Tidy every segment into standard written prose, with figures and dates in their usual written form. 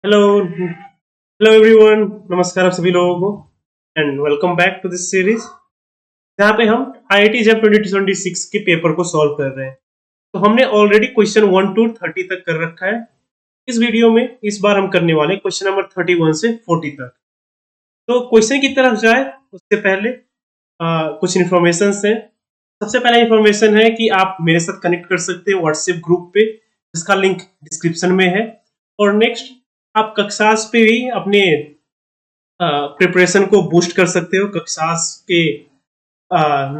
Hello hello everyone. नमस्कार आप सभी लोगों को and welcome back to this series जहाँ पे हम आईआईटी जैम 2026 के पेपर को सॉल्व कर रहे हैं। तो हमने ऑलरेडी क्वेश्चन 1 टू 30 तक कर रखा है। इस वीडियो में इस बार हम करने वाले हैं क्वेश्चन नंबर 31 से 40 तक। तो क्वेश्चन की तरफ जाए उससे पहले कुछ इन्फॉर्मेशन है। सबसे पहला इन्फॉर्मेशन है कि आप मेरे साथ कनेक्ट कर सकते हैं व्हाट्सएप ग्रुप पे, जिसका लिंक डिस्क्रिप्शन में है। और नेक्स्ट, आप कक्षास पे भी अपने प्रिपरेशन को बूस्ट कर सकते हो कक्षास के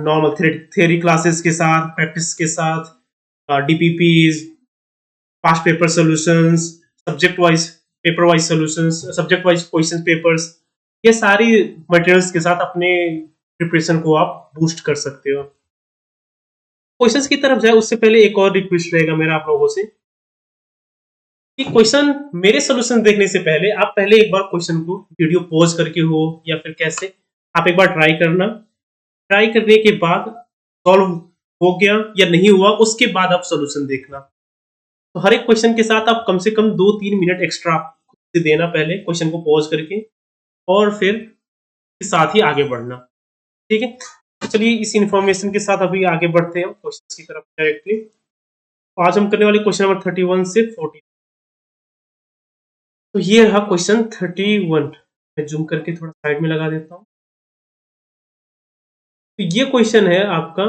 नॉर्मल थ्योरी क्लासेस के साथ, प्रैक्टिस के साथ, DPPs, past paper solutions, subject wise paper wise solutions, subject wise question papers, ये सारी मटेरियल्स के साथ अपने प्रिपरेशन को आप बूस्ट कर सकते हो। क्वेश्चंस की तरफ जाए उससे पहले एक और रिक्वेस्ट रहेगा मेरा आप लोगों से कि क्वेश्चन मेरे सॉल्यूशन देखने से पहले आप पहले एक बार क्वेश्चन को वीडियो पॉज करके हो या फिर कैसे आप एक बार ट्राई करना। ट्राई करने के बाद सॉल्व हो गया या नहीं हुआ उसके बाद आप सॉल्यूशन देखना। तो हर एक क्वेश्चन के साथ आप कम से कम 2-3 मिनट एक्स्ट्रा खुद से देना पहले क्वेश्चन को पॉज करके, और फिर साथ ही आगे बढ़ना। ठीक है, तो चलिए इस इंफॉर्मेशन के साथ अभी आगे बढ़ते हैं क्वेश्चन की तरफ डायरेक्टली। आज हम करने वाले क्वेश्चन नंबर 31 से 40। तो ये रहा क्वेश्चन 31। मैं जूम करके थोड़ा साइड में लगा देता हूँ। तो ये क्वेश्चन है आपका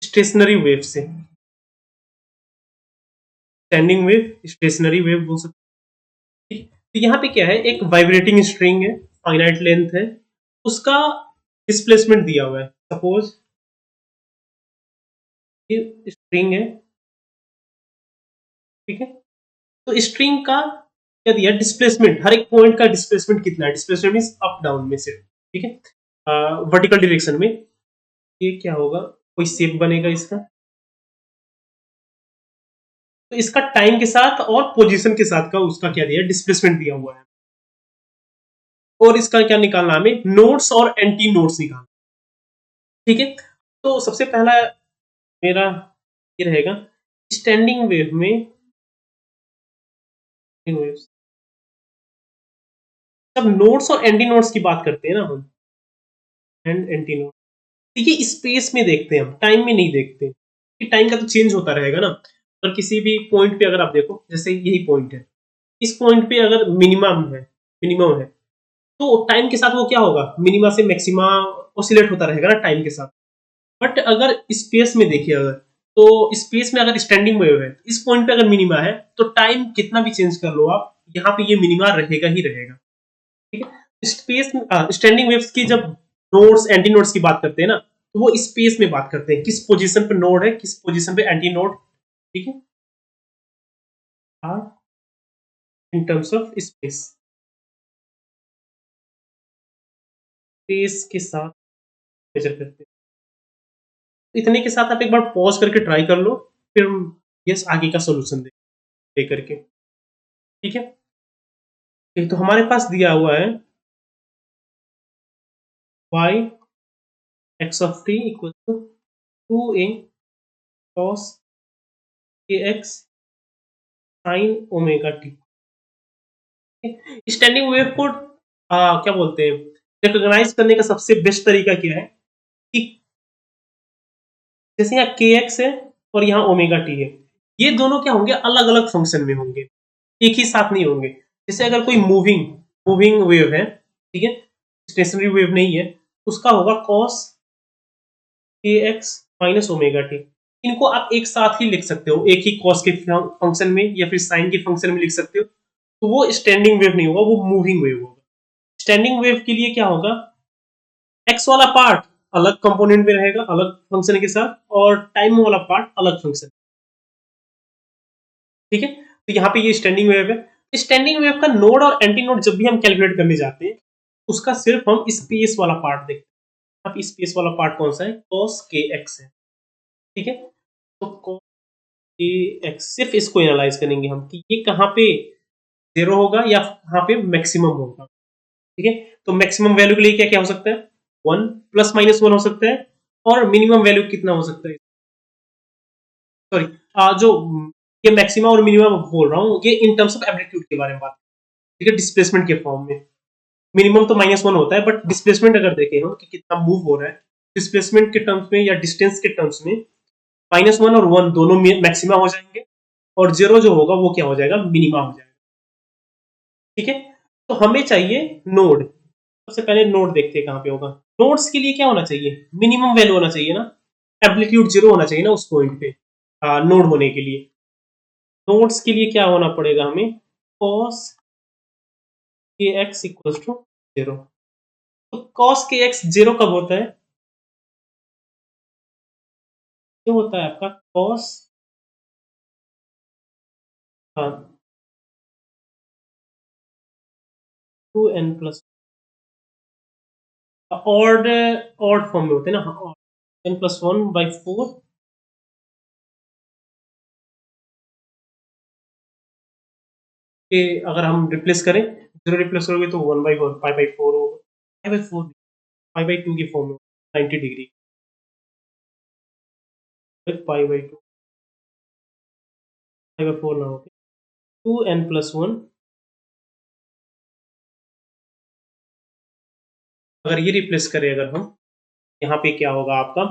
स्टेशनरी वेव से। स्टैंडिंग वेव, स्टेशनरी वेव बोल सकते हैं। तो यहाँ पे क्या है, एक वाइब्रेटिंग स्ट्रिंग है, फाइनाइट लेंथ है, उसका डिस्प्लेसमेंट दिया हुआ है। सपोज ये स्ट्रिंग है, ठीक है। तो स्ट्रिंग का क्या दिया, डिस्प्लेसमेंट, हर एक पॉइंट का डिस्प्लेसमेंट कितना है। डिस्प्लेसमेंट मींस अप डाउन में से, ठीक है, वर्टिकल डायरेक्शन में। ये क्या होगा, कोई शेप बनेगा इसका। तो इसका टाइम के साथ और पोजीशन के साथ का उसका क्या दिया, डिस्प्लेसमेंट दिया हुआ है। और इसका क्या निकालना, हमें नोड्स और एंटी नोड्स निकालना। ठीक है, तो सबसे पहला मेरा ये रहेगा स्टैंडिंग वेव में जब नोड्स और एंटी नोड्स की बात करते हैं ना हम, एंड एंटी नोड, तो ये स्पेस में देखते हैं हम, टाइम में नहीं देखते कि टाइम का तो चेंज होता रहेगा ना। और किसी भी पॉइंट पे अगर आप देखो, जैसे यही पॉइंट है, इस पॉइंट पे अगर मिनिमम है तो टाइम के साथ वो क्या होगा, मिनिमा से मैक्सिमा ऑसिलेट होता रहेगा ना टाइम के साथ। बट अगर स्पेस में देखिए, अगर तो स्पेस में अगर स्टैंडिंग वेव है, इस पॉइंट पे अगर मिनिमा है तो टाइम कितना भी चेंज कर लो आप, यहाँ पे ये मिनिमा रहेगा ही रहेगा। ठीक है, स्पेस स्टैंडिंग वेव्स की जब नोड्स एंटी नोड्स की बात करते हैं ना, तो वो स्पेस में बात करते हैं, किस पोजीशन पे नोड है, किस पोजीशन पे एंटी नोड। ठीक है, in terms of space, space के साथ मेजर करते हैं। इतने के साथ आप एक बार पॉज करके ट्राई कर लो, फिर यस आगे का सोल्यूशन दे करके। ठीक है, तो हमारे पास दिया हुआ है y x of t equal to 2a cos kx sin omega t। Standing wave को क्या बोलते हैं, रिकॉग्नाइज करने का सबसे बेस्ट तरीका क्या है कि जैसे यहाँ के एक्स है और यहाँ ओमेगा टी है, ये दोनों क्या होंगे, अलग अलग फंक्शन में होंगे, एक ही साथ नहीं होंगे। जैसे अगर कोई मूविंग मूविंग वेव है, ठीक है, स्टेशनरी वेव नहीं है, उसका होगा कॉस के एक्स माइनस ओमेगा टी। इनको आप एक साथ ही लिख सकते हो, एक ही कॉस के फंक्शन में या फिर साइन के फंक्शन में लिख सकते हो। तो वो स्टैंडिंग वेव नहीं होगा, वो मूविंग वेव होगा। स्टैंडिंग वेव के लिए क्या होगा, एक्स वाला पार्ट अलग कंपोनेंट में रहेगा, अलग फंक्शन के साथ, और टाइम वाला पार्ट अलग फंक्शन। ठीक है, तो यहाँ पे ये स्टैंडिंग वेव है। स्टैंडिंग वेव का नोड और एंटी नोड जब भी हम कैलकुलेट करने जाते हैं, उसका सिर्फ हम स्पेस वाला पार्ट देखते हैं। अब स्पेस वाला पार्ट कौन सा है, cos के एक्स है। ठीक है, तो cos के एक्स, सिर्फ इसको एनालाइज करेंगे हम कि ये कहाँ पे जीरो होगा या कहाँ पे मैक्सिमम होगा। ठीक है, तो मैक्सिमम वैल्यू के लिए क्या क्या हो सकता है, 1 प्लस माइनस 1 हो सकता है, और मिनिमम वैल्यू कितना हो सकता है, सॉरी जो ये मैक्सिमा और मिनिमा बोल रहा हूँ, ये इन टर्म्स ऑफ एम्पलीट्यूड के बारे में बात, ठीक है, डिस्प्लेसमेंट के फॉर्म में। मिनिमम तो -1 होता है, बट डिस्प्लेसमेंट अगर देखें हम कि कितना मूव हो रहा है, डिस्प्लेसमेंट के टर्म्स में या डिस्टेंस के टर्म्स में -1 और 1 दोनों मैक्सिमा हो जाएंगे, और 0 जो होगा वो क्या हो जाएगा, मिनिमा हो जाएगा, ठीक है। तो हमें चाहिए नोड। सबसे पहले नोड देखते हैं कहाँ पे होगा। नोड्स के लिए क्या होना चाहिए, मिनिमम वैल्यू होना चाहिए ना, एम्पलीट्यूड 0 होना चाहिए ना उस पॉइंट पे नोड होने के लिए। नोड्स के लिए क्या होना पड़ेगा हमें, cos kx इक्वल्स टू 0। तो cos kx 0 कब होता है, ये होता है आपका cos, हाँ, 2n plus odd odd form में होते हैं ना, n+1/4 के अगर हम रिप्लेस करें, 0 रिप्लेस करोगे तो 1/4 π/4 होगा, π/4 π/2 की फॉर्म में 90 डिग्री, π/2 π/4 ना होके 2n+1। अगर ये रिप्लेस करें अगर हम, यहाँ पे क्या होगा आपका,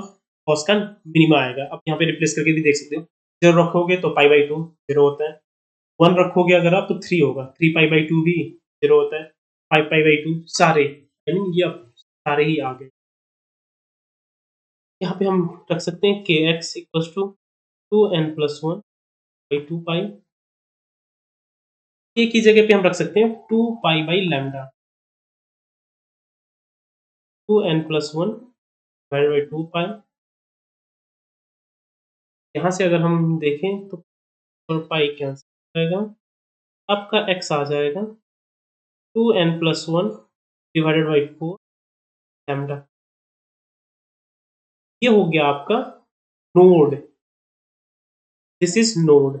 कॉस का मिनिमा आएगा। अब यहाँ पे रिप्लेस करके भी देख सकते हो, 0 रखोगे तो π/2 0 होता है, 1 रखोगे अगर आप तो 3 होगा, 3π/2 भी 0 होता है, 5π/2 सारे, यानी ये अब सारे ही आ गए। यहाँ पे हम रख सकते हैं kx equals to 2n+1/2π, k की जगह पे हम रख सकते हैं 2π/λ, 2n+1/2π। यहाँ से अगर हम देखें तो पाई कैंसिल हो जाएगा, आपका x आ जाएगा 2n+1/4 लैम्डा। ये हो गया आपका नोड, दिस इज नोड।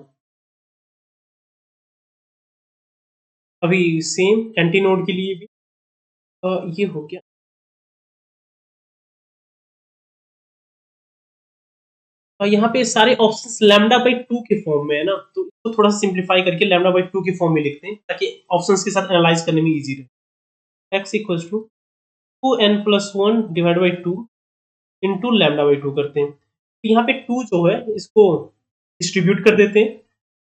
अभी सेम एंटी नोड के लिए भी ये हो गया, और यहाँ पे सारे ऑप्शंस λ/2 के फॉर्म में है ना, तो इसको थोड़ा सिंप्लीफाई करके λ/2 के फॉर्म में लिखते हैं ताकि ऑप्शंस के साथ एनालाइज करने में इजी रहे। x equals to 2n+1/2 into λ/2 करते हैं, तो यहाँ पे 2 जो है इसको डिस्ट्रीब्यूट कर देते हैं,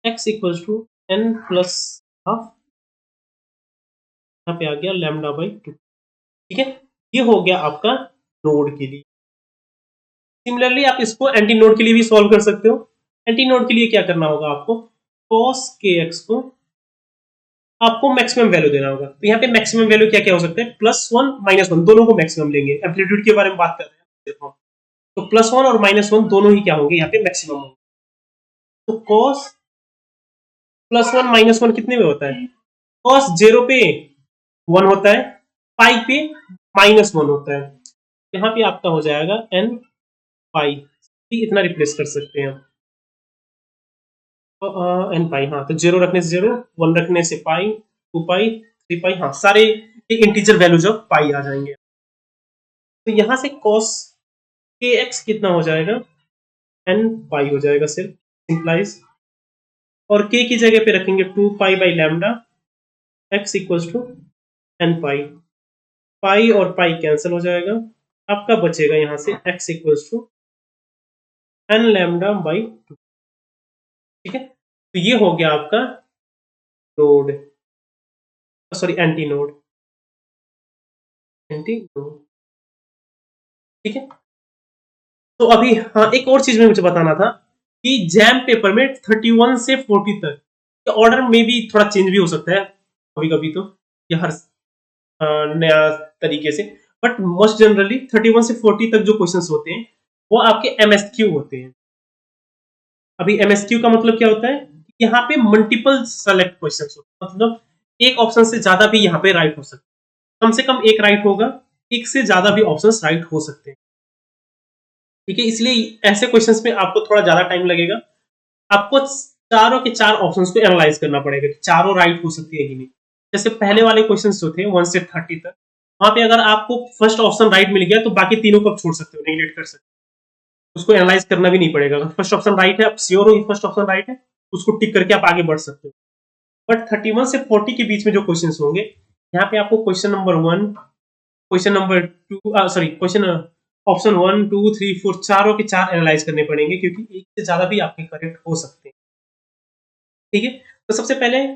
x इक्वल्स टू n+12, यहाँ पे आ गया λ/2, ठीक है। ये हो गया आपका नोड के लिए। सिमिलरली आप इसको एंटी नोड के लिए भी सॉल्व कर सकते हो। एंटी नोड के लिए क्या करना होगा आपको, cos kx को आपको मैक्सिमम वैल्यू देना होगा। तो यहाँ पे मैक्सिमम वैल्यू क्या क्या हो सकता है, +1 -1 दोनों को मैक्सिमम लेंगे, एम्पलीट्यूड के बारे में बात कर रहे हैं, तो +1 और -1 दोनों ही क्या होंगे, यहाँ पे मैक्सिमम होंगे। तो cos +1 -1 कितने में होता है, cos 0 पे 1 होता है, पाई पे -1 होता है, यहाँ पे आपका हो जाएगा n पाई, इतना रिप्लेस कर सकते हैं हम, n पाई, हाँ, तो 0 रखने से 0, 1 रखने से पाई, 2 पाई, 3 पाई, हाँ, सारे इंटीजर वैल्यूज ऑफ पाई आ जाएंगे। तो यहाँ से cos kx कितना हो जाएगा, n पाई हो जाएगा, सिर्फ सिंपलाइज, और k की जगह पे रखेंगे 2π/λ, x इक्वल्स टू n पाई, पाई और पाई कैंसिल हो जाएगा, आपका बचेगा यहाँ से x इक्वल्स टू n λ/2, ठीक है। तो ये हो गया आपका node, sorry anti node, anti node, ठीक है। तो अभी हाँ, एक और चीज में मुझे बताना था कि जैम पेपर में 31 से 40 तक ऑर्डर में भी थोड़ा चेंज भी हो सकता है कभी कभी, तो ये हर नया तरीके से, बट मोस्ट जनरली 31 से 40 तक जो क्वेश्चंस होते हैं वो आपके एमएसक्यू होते हैं। अभी एमएसक्यू का मतलब क्या होता है, यहाँ पे मल्टीपल सेलेक्ट क्वेश्चंस होते हैं, मतलब एक ऑप्शन से ज्यादा भी यहाँ पे राइट हो सकते हैं, कम से कम एक राइट होगा, एक से ज्यादा भी ऑप्शंस राइट हो सकते हैं, ठीक है। इसलिए ऐसे क्वेश्चंस में आपको थोड़ा ज्यादा टाइम लगेगा, आपको चारों के चार ऑप्शंस को एनालाइज करना पड़ेगा कि चारों राइट हो सकती है कि नहीं। जैसे पहले वाले क्वेश्चंस जो थे 1 से 30 तक, वहां पे अगर आपको फर्स्ट ऑप्शन राइट मिल गया तो बाकी तीनों को आप छोड़ सकते हो, नेगलेक्ट कर सकते हो, उसको एनालाइज करना भी नहीं पड़ेगा। अगर फर्स्ट ऑप्शन राइट है, आप श्योर हो फर्स्ट ऑप्शन राइट है, उसको टिक करके आप आगे बढ़ सकते हो। बट 31 से 40 के बीच में जो क्वेश्चन होंगे, यहाँ पे आपको question number 1, question number 2, sorry question option 1, 2, 3, 4 चारों के चार एनालाइज करने पड़ेंगे, क्योंकि एक से ज्यादा भी आपके करेक्ट हो सकते हैं। ठीक है, तो सबसे पहले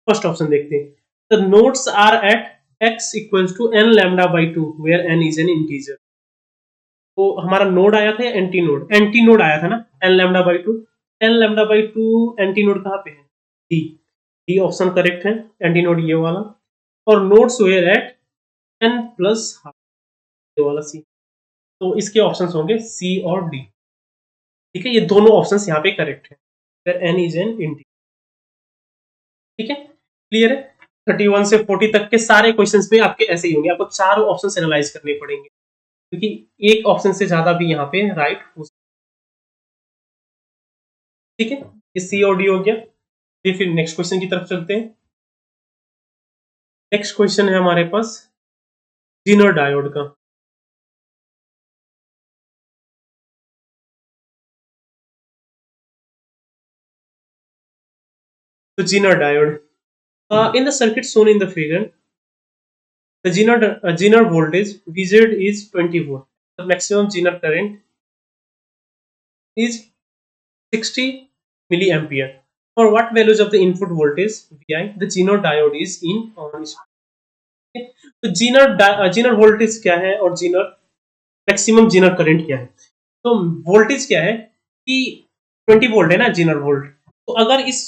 फर्स्ट ऑप्शन देखते हैं। The nodes are at x equals to n lambda by 2 where n is an integer. तो हमारा नोड आया था एंटी नोड, एंटी नोड आया था ना n lambda by 2, n lambda by 2 antinode कहाँ पे है? डी, डी ऑप्शन करेक्ट है, एंटी नोड ये वाला। और nodes where at n plus ये वाला सी, तो इसके ऑप्शंस होंगे सी और डी। ठीक है, ये दोनों ऑप्शंस यहाँ पे करेक्ट है, फिर n इज एन इंटीजर। ठीक है, क्लियर है। 31 से 40 तक के सारे क्वेश्चंस पे आपके ऐसे ही होंगे, आपको चारों ऑप्शंस एनालाइज करने पड़ेंगे, क्योंकि एक ऑप्शन से ज्यादा भी यहाँ पे राइट हो सकता है। ठीक है, ये सी और डी हो गया। फिर नेक्स्ट क्वेश्चन की तरफ चलते हैं। नेक्स्ट क्वेश्चन है हमारे पास जीनर डायोड का। तो Zener diode, in the circuit shown in the figure, the Zener voltage VZ is 20 volt. The maximum Zener current is 60 milliampere. For what values of the input voltage Vi the Zener diode is in on state? तो Zener voltage क्या है और Zener maximum Zener current क्या है? तो voltage क्या है कि 20 वोल्ट है ना जीनर वोल्ट, तो अगर इस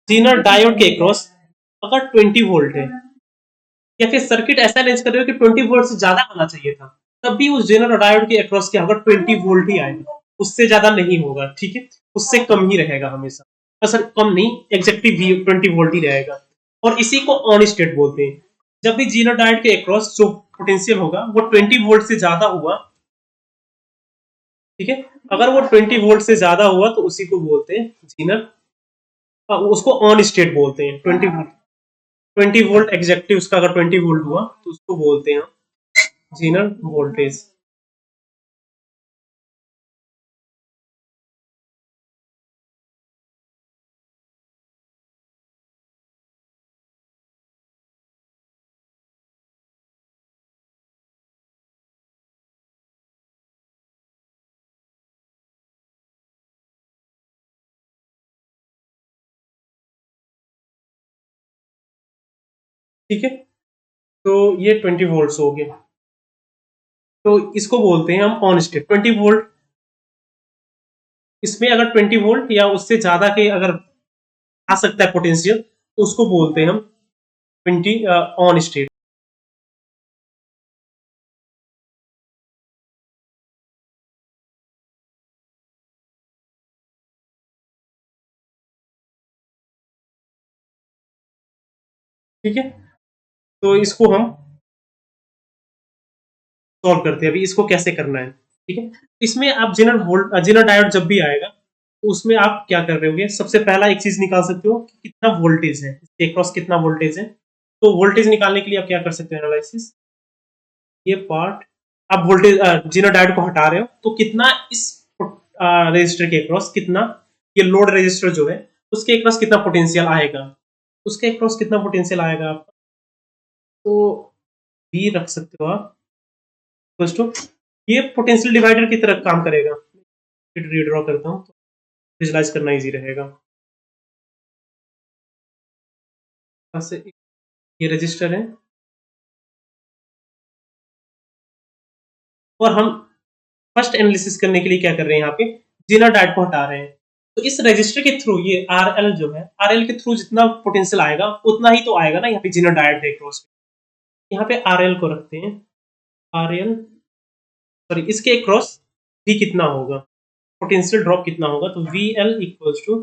जीनर डायोड के अक्रॉस अगर 20 वोल्ट है, या फिर सर्किट ऐसा अरेंज कर रहे हो कि 20 वोल्ट से ज्यादा होना चाहिए था, तब भी उस जेनर डायोड के अक्रॉस क्या होगा? 20 वोल्ट ही आएगा, उससे ज्यादा नहीं होगा। ठीक है, उससे कम ही रहेगा हमेशा, सर कम नहीं, एग्जैक्टली 20 वोल्ट ही रहेगा। और इसी को ऑन स्टेट बोलते हैं। जब भी जेनर डायोड के अक्रॉस जो पोटेंशियल होगा वो 20 वोल्ट से ज्यादा हुआ, ठीक है, अगर वो 20 वोल्ट से ज्यादा हुआ तो उसी को बोलते हैं जीनर, उसको ऑन स्टेट बोलते हैं। 20 वोल्ट एग्जैक्टली उसका अगर 20 वोल्ट हुआ तो उसको बोलते हैं जीनर वोल्टेज। ठीक है, तो ये 20 वोल्ट हो गए, तो इसको बोलते हैं हम ऑन स्टेट 20 वोल्ट। इसमें अगर 20 वोल्ट या उससे ज्यादा के अगर आ सकता है पोटेंशियल, तो उसको बोलते हैं हम 20 ऑन स्टेट। ठीक है, तो इसको हम सॉल्व करते हैं। अभी इसको कैसे करना है, ठीक है। इसमें आप जेनर डायोड जब भी आएगा तो उसमें आप क्या कर रहे होगे, सबसे पहला एक चीज निकाल सकते हो कि कितना वोल्टेज है, इसके क्रॉस कितना वोल्टेज है। तो वोल्टेज निकालने के लिए आप क्या कर सकते हो, एनालिसिस, ये पार्ट आप वोल्टेज जेनर डायोड को हटा रहे हो तो कितना इस रजिस्टर के क्रॉस, कितना ये लोड रजिस्टर जो है उसके क्रॉस कितना पोटेंशियल आएगा, उसके क्रॉस कितना पोटेंशियल आएगा आपका, तो भी रख सकते हो आप दोस्तों। ये पोटेंशियल डिवाइडर की तरह काम करेगा। रीड्रॉ करता हूँ तो विजुलाइज करना इजी रहेगा। ये रजिस्टर है और हम फर्स्ट एनालिसिस करने के लिए क्या कर रहे हैं, यहाँ पे जेनर डायोड को हटा रहे हैं। तो इस रजिस्टर के थ्रू ये आरएल जो है, आरएल के थ्रू जितना पोटेंशियल आएगा उतना ही तो आएगा ना, यहाँ पे जेनर डायोड है क्रॉस, यहाँ पे आरएल को रखते हैं, आरएल सॉरी इसके क्रॉस भी कितना होगा, पोटेंशियल ड्रॉप कितना होगा, तो V L equals to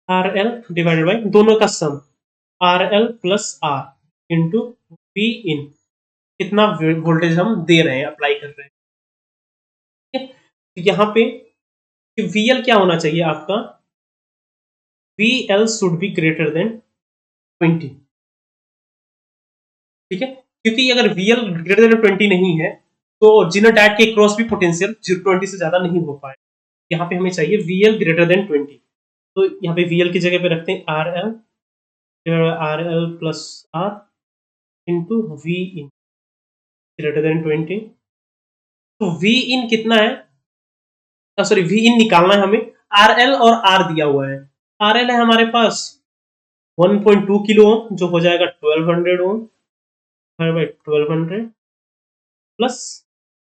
R L divided by दोनों का sum, R L plus R into V in, कितना वोल्टेज हम दे रहे हैं, अप्लाई कर रहे हैं। यहाँ पे वी एल क्या होना चाहिए आपका, V L should be greater than 20। ठीक है, क्योंकि अगर वी एल ग्रेटर देन 20 नहीं है तो जेनर डायोड के क्रॉस भी पोटेंशियल 20 से ज्यादा नहीं हो पाए। यहाँ पे हमें चाहिए VL ग्रेटर देन 20, तो यहाँ पे VL की जगह पे रखते हैं RL plus R into V in greater than 20। तो V इन कितना है, सॉरी V इन निकालना है हमें, RL और R दिया हुआ है। RL है हमारे पास 1.2 किलो ओम, जो हो जाएगा 1200 ओम, 1200 प्लस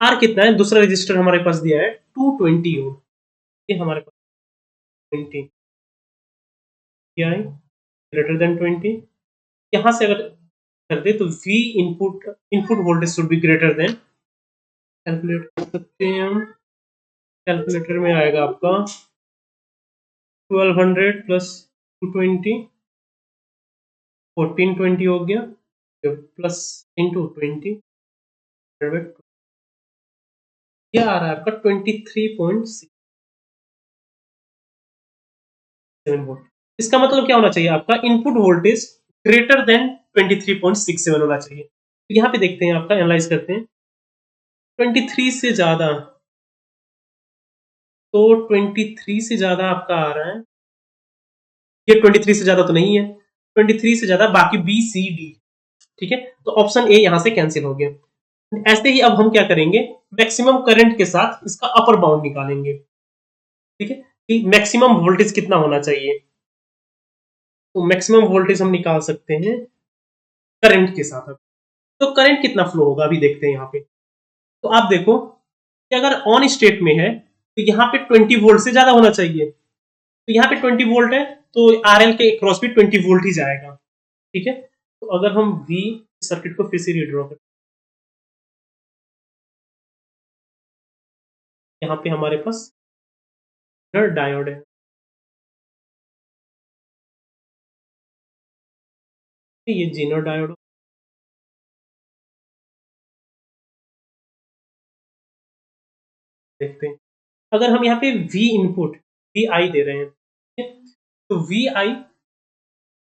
R कितना है, दूसरा रजिस्टर हमारे पास दिया है 220 ओम, ये हमारे पास 20 ग्रेटर देन 20। यहाँ से अगर कर दे तो V input voltage should be greater than, calculate कर सकते हैं हम, कैलकुलेटर में आएगा आपका 1200 प्लस 220, 1420 हो गया, प्लस इंटू 20, ये आ रहा है आपका 23.67 वोल्ट। इसका मतलब क्या होना चाहिए, आपका इनपुट वोल्टेज ग्रेटर देन 23.67 होना चाहिए। तो यहाँ पे देखते हैं, आपका एनालाइज करते हैं, 23 से ज्यादा, तो 23 से ज्यादा आपका आ रहा है, ये 23 से ज्यादा तो नहीं है, 23 से ज्यादा बाकी बी सी डी, ठीक है, तो ऑप्शन ए यहां से कैंसिल हो गया। ऐसे ही अब हम क्या करेंगे, मैक्सिमम करंट के साथ इसका अपर बाउंड निकालेंगे, ठीक है, कि मैक्सिमम वोल्टेज कितना होना चाहिए। तो मैक्सिमम वोल्टेज हम निकाल सकते हैं करंट के साथ। अब तो करंट कितना फ्लो होगा अभी देखते हैं यहाँ पे। तो आप देखो कि अगर ऑन स्टेट में है तो यहाँ पे 20 वोल्ट से ज्यादा होना चाहिए, तो यहाँ पे 20 वोल्ट है, तो आरएल के क्रॉस भी 20 वोल्ट ही जाएगा, ठीक है। तो अगर हम वी सर्किट को फिर से रीड्रॉ करें, यहाँ पे हमारे पास डायोड है, ये जीनर डायोड, देखते हैं। अगर हम यहाँ पे वी इनपुट वी आई दे रहे हैं, ठीक है? तो वी आई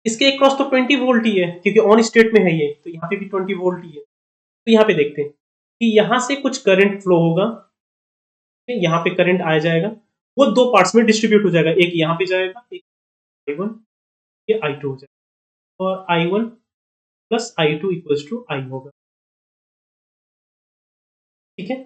इसके क्रॉस तो 20 वोल्ट ही है, क्योंकि ऑन स्टेट में है ये, तो यहाँ पे भी 20 वोल्ट ही है। तो यहाँ पे देखते हैं कि यहाँ से कुछ करंट फ्लो होगा, यहाँ पे करंट आ जाएगा, वो दो पार्ट्स में डिस्ट्रीब्यूट हो जाएगा, एक यहाँ पे जाएगा, एक I1, ये I2 हो जाएगा, और I1 plus I2 equals to I होगा, ठीक है।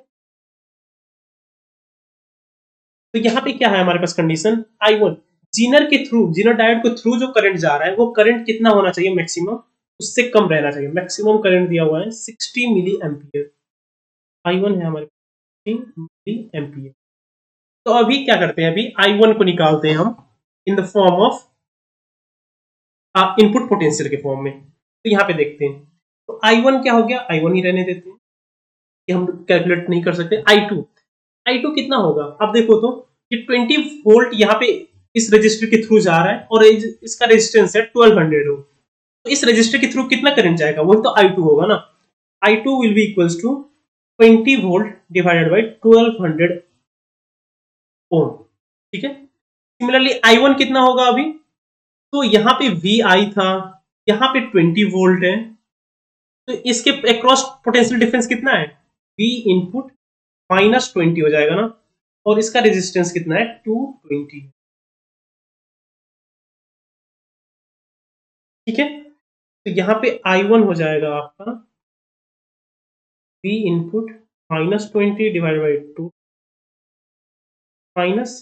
तो यहाँ पे क्या है हमारे पास कंडीशन, I1 जीनर के थ्रू, जीनर डायोड के थ्रू जो करंट जा रहा है वो करंट कितना होना चाहिए, मैक्सिमम, उससे कम रहना चाहिए। मैक्सिमम करंट दिया हुआ है 60 मिली एम्पियर, I1 है हमारे पास 60 मिली एम्पियर। तो अभी क्या करते हैं, अभी I1 को निकालते हैं हम in the form of input potential के फॉर्म में। तो यहाँ पे देखते हैं, तो I1 क्या हो गया, I1 ही रहने देते हैं, कि हम कैलकुलेट नहीं कर सकते। I2 कितना होगा, अब देखो तो ये 20 वोल्ट यहाँ पे इस रजिस्टर के थ्रू जा रहा है, और इसका रेजिस्टेंस है 1200 ओम, तो इस रजिस्टर के थ्रू कितना करंट जाएगा, वो तो I2 होगा ना। I2 will be equals to 20 volt divided by 1200 ohm, ठीक है। सिमिलरली I1 कितना होगा अभी, तो यहाँ पे VI था, यहाँ पे 20 वोल्ट है, तो इसके अक्रॉस पोटेंशियल डिफरेंस कितना है, V इनपुट माइनस 20 हो जाएगा ना, और इसका रेजिस्टेंस कितना है 220, ठीक है। तो यहाँ पे I1 हो जाएगा आपका V input minus 20 divide by 2 minus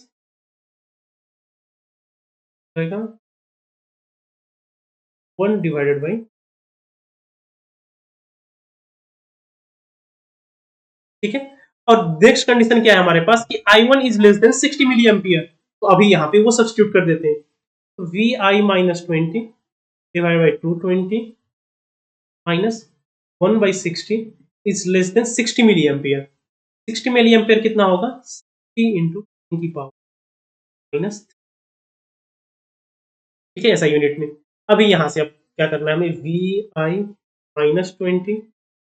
होगा 1 डिवाइडेड बाई, ठीक है। और नेक्स्ट कंडीशन क्या है हमारे पास कि I1 is less than 60 milliampere, तो अभी यहाँ पे वो सब्स्टिट्यूट कर देते हैं, तो VI minus 20 divide by 220 minus 1 by 60 is less than 60 milliampere. 60 milliampere कितना होगा, 60 इंटू की पावर माइनस, ठीक है, ऐसा यूनिट में। अभी यहाँ से अब क्या करना है हमें, VI minus 20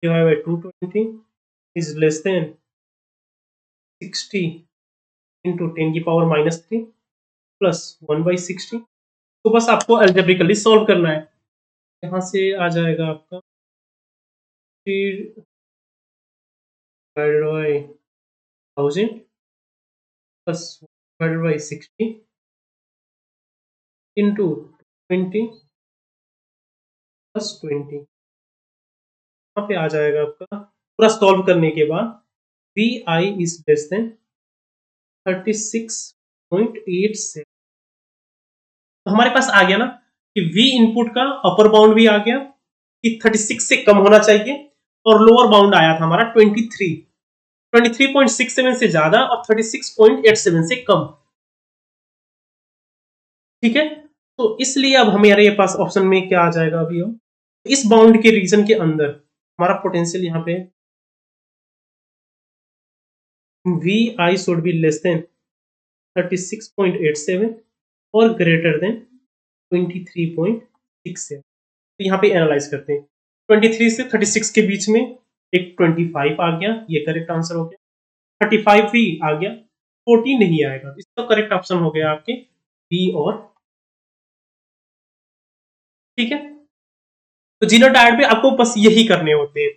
divide by 220 is less than 60 into 10 की पावर माइनस 3 प्लस 1 बाई 60। तो बस आपको अल्जेब्रिकली सॉल्व करना है, यहाँ से आ जाएगा आपका 3 divided by 1000 plus divided by 60 into 20 plus 20, यहाँ पे आ जाएगा आपका पूरा सॉल्व करने के बाद V I is less than 36.87। तो हमारे पास आ गया ना कि v इनपुट का अपर बाउंड भी आ गया कि 36 से कम होना चाहिए, और लोअर बाउंड आया था हमारा 23.67 से ज्यादा और 36.87 से कम। ठीक है, तो इसलिए अब हमारे पास ऑप्शन में क्या आ जाएगा अभी हम इस बाउंड के रीजन के अंदर हमारा पोटेंशियल यहाँ पे V I should be less than 36.87 और ग्रेटर देन 23.67। तो यहाँ पे एनालाइज करते हैं, 23 से 36 के बीच में एक 25 आ गया, ये करेक्ट आंसर हो गया। 35 भी आ गया, 14 नहीं आएगा, इसका करेक्ट ऑप्शन हो गया आपके बी और। ठीक है, तो जीनोटाइड पे आपको बस यही करने होते हैं,